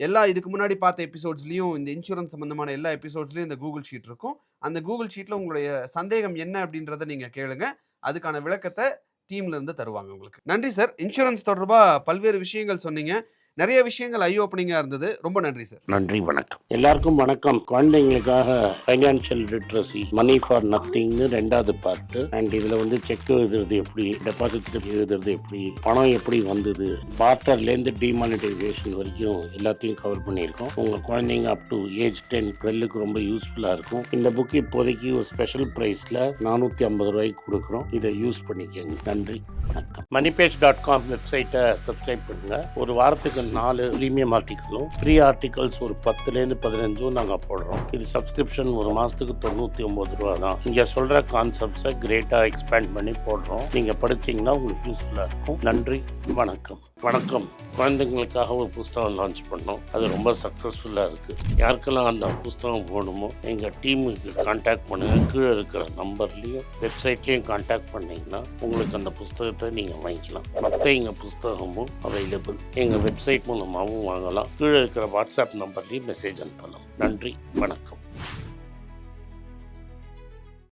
Speaker 1: எல்லா இதுக்கு முன்னாடி பார்த்த எபிசோட்ஸ்லையும் இந்த இன்சூரன்ஸ் சம்மந்தமான எல்லா எபிசோட்ஸ்லையும் இந்த கூகுள் ஷீட் இருக்கும். அந்த கூகுள் ஷீட்டில் உங்களுடைய சந்தேகம் என்ன அப்படின்றத நீங்கள் கேளுங்க. அதுக்கான விளக்கத்தை டீம்லேருந்து தருவாங்க உங்களுக்கு. நன்றி சார். இன்சூரன்ஸ் தொடர்பாக பல்வேறு விஷயங்கள் சொன்னீங்க. நிறைய விஷயங்கள் ஐ ஓப்பனிங்காக இருந்தது. ரொம்ப நன்றி சார்.
Speaker 2: நன்றி, வணக்கம். எல்லாருக்கும் வணக்கம். குழந்தைங்களுக்காக ஃபைனான்ஷியல் லிட்ரஸி, மணி ஃபார் நத்திங்னு 2வது பார்ட்டு. அண்ட் இதில் வந்து செக் எழுதுறது எப்படி, டெபாசிட் ஸ்லிப் எழுதுறது எப்படி, பணம் எப்படி வந்தது, பார்ட்டர்லேருந்து டிமானிட்டைசேஷன் வரைக்கும் எல்லாத்தையும் கவர் பண்ணியிருக்கோம். உங்கள் குழந்தைங்க அப் டு ஏஜ் 10, 12க்கு ரொம்ப யூஸ்ஃபுல்லாக இருக்கும். இந்த புக் இப்போதைக்கு ஒரு ஸ்பெஷல் ப்ரைஸில் 450 ரூபாய்க்கு கொடுக்குறோம். இதை யூஸ் பண்ணிக்கோங்க. நன்றி, வணக்கம். moneypage.com வெப்சைட்டை சப்ஸ்கிரைப் பண்ணுங்கள். ஒரு வாரத்துக்கு 4 ப்ரீமியம் ஆர்டிக்கலும் ஃப்ரீ ஆர்டிகல்ஸ் ஒரு 10லேருந்து 15 நாங்கள் போடுறோம். இது சப்ஸ்கிரிப்ஷன் ஒரு மாதத்துக்கு 99 ரூபா தான். இங்கே சொல்கிற கான்செப்ட்ஸை கிரேட்டாக எக்ஸ்பேண்ட் பண்ணி போடுறோம். நீங்கள் படிச்சிங்கன்னா உங்களுக்கு யூஸ்ஃபுல்லாக இருக்கும். நன்றி, வணக்கம். வணக்கம். குழந்தைங்களுக்காக ஒரு புஸ்தகம் லான்ச் பண்ணோம். அது ரொம்ப சக்ஸஸ்ஃபுல்லாக இருக்குது. யாருக்கெல்லாம் அந்த புஸ்தகம் போகணுமோ எங்கள் டீமுக்கு கான்டாக்ட் பண்ணுங்கள். கீழே இருக்கிற நம்பர்லேயும் வெப்சைட்லேயும் கான்டாக்ட் பண்ணிங்கன்னா உங்களுக்கு அந்த புஸ்தகத்தை நீங்கள் வாங்கிக்கலாம். மற்ற எங்கள் புஸ்தகமும் அவைலபிள். எங்கள் வெப்சைட் மூலமாகவும் வாங்கலாம். கீழே இருக்கிற வாட்ஸ்அப் நம்பர்லேயும் மெசேஜ் அனுப்பலாம். நன்றி, வணக்கம்.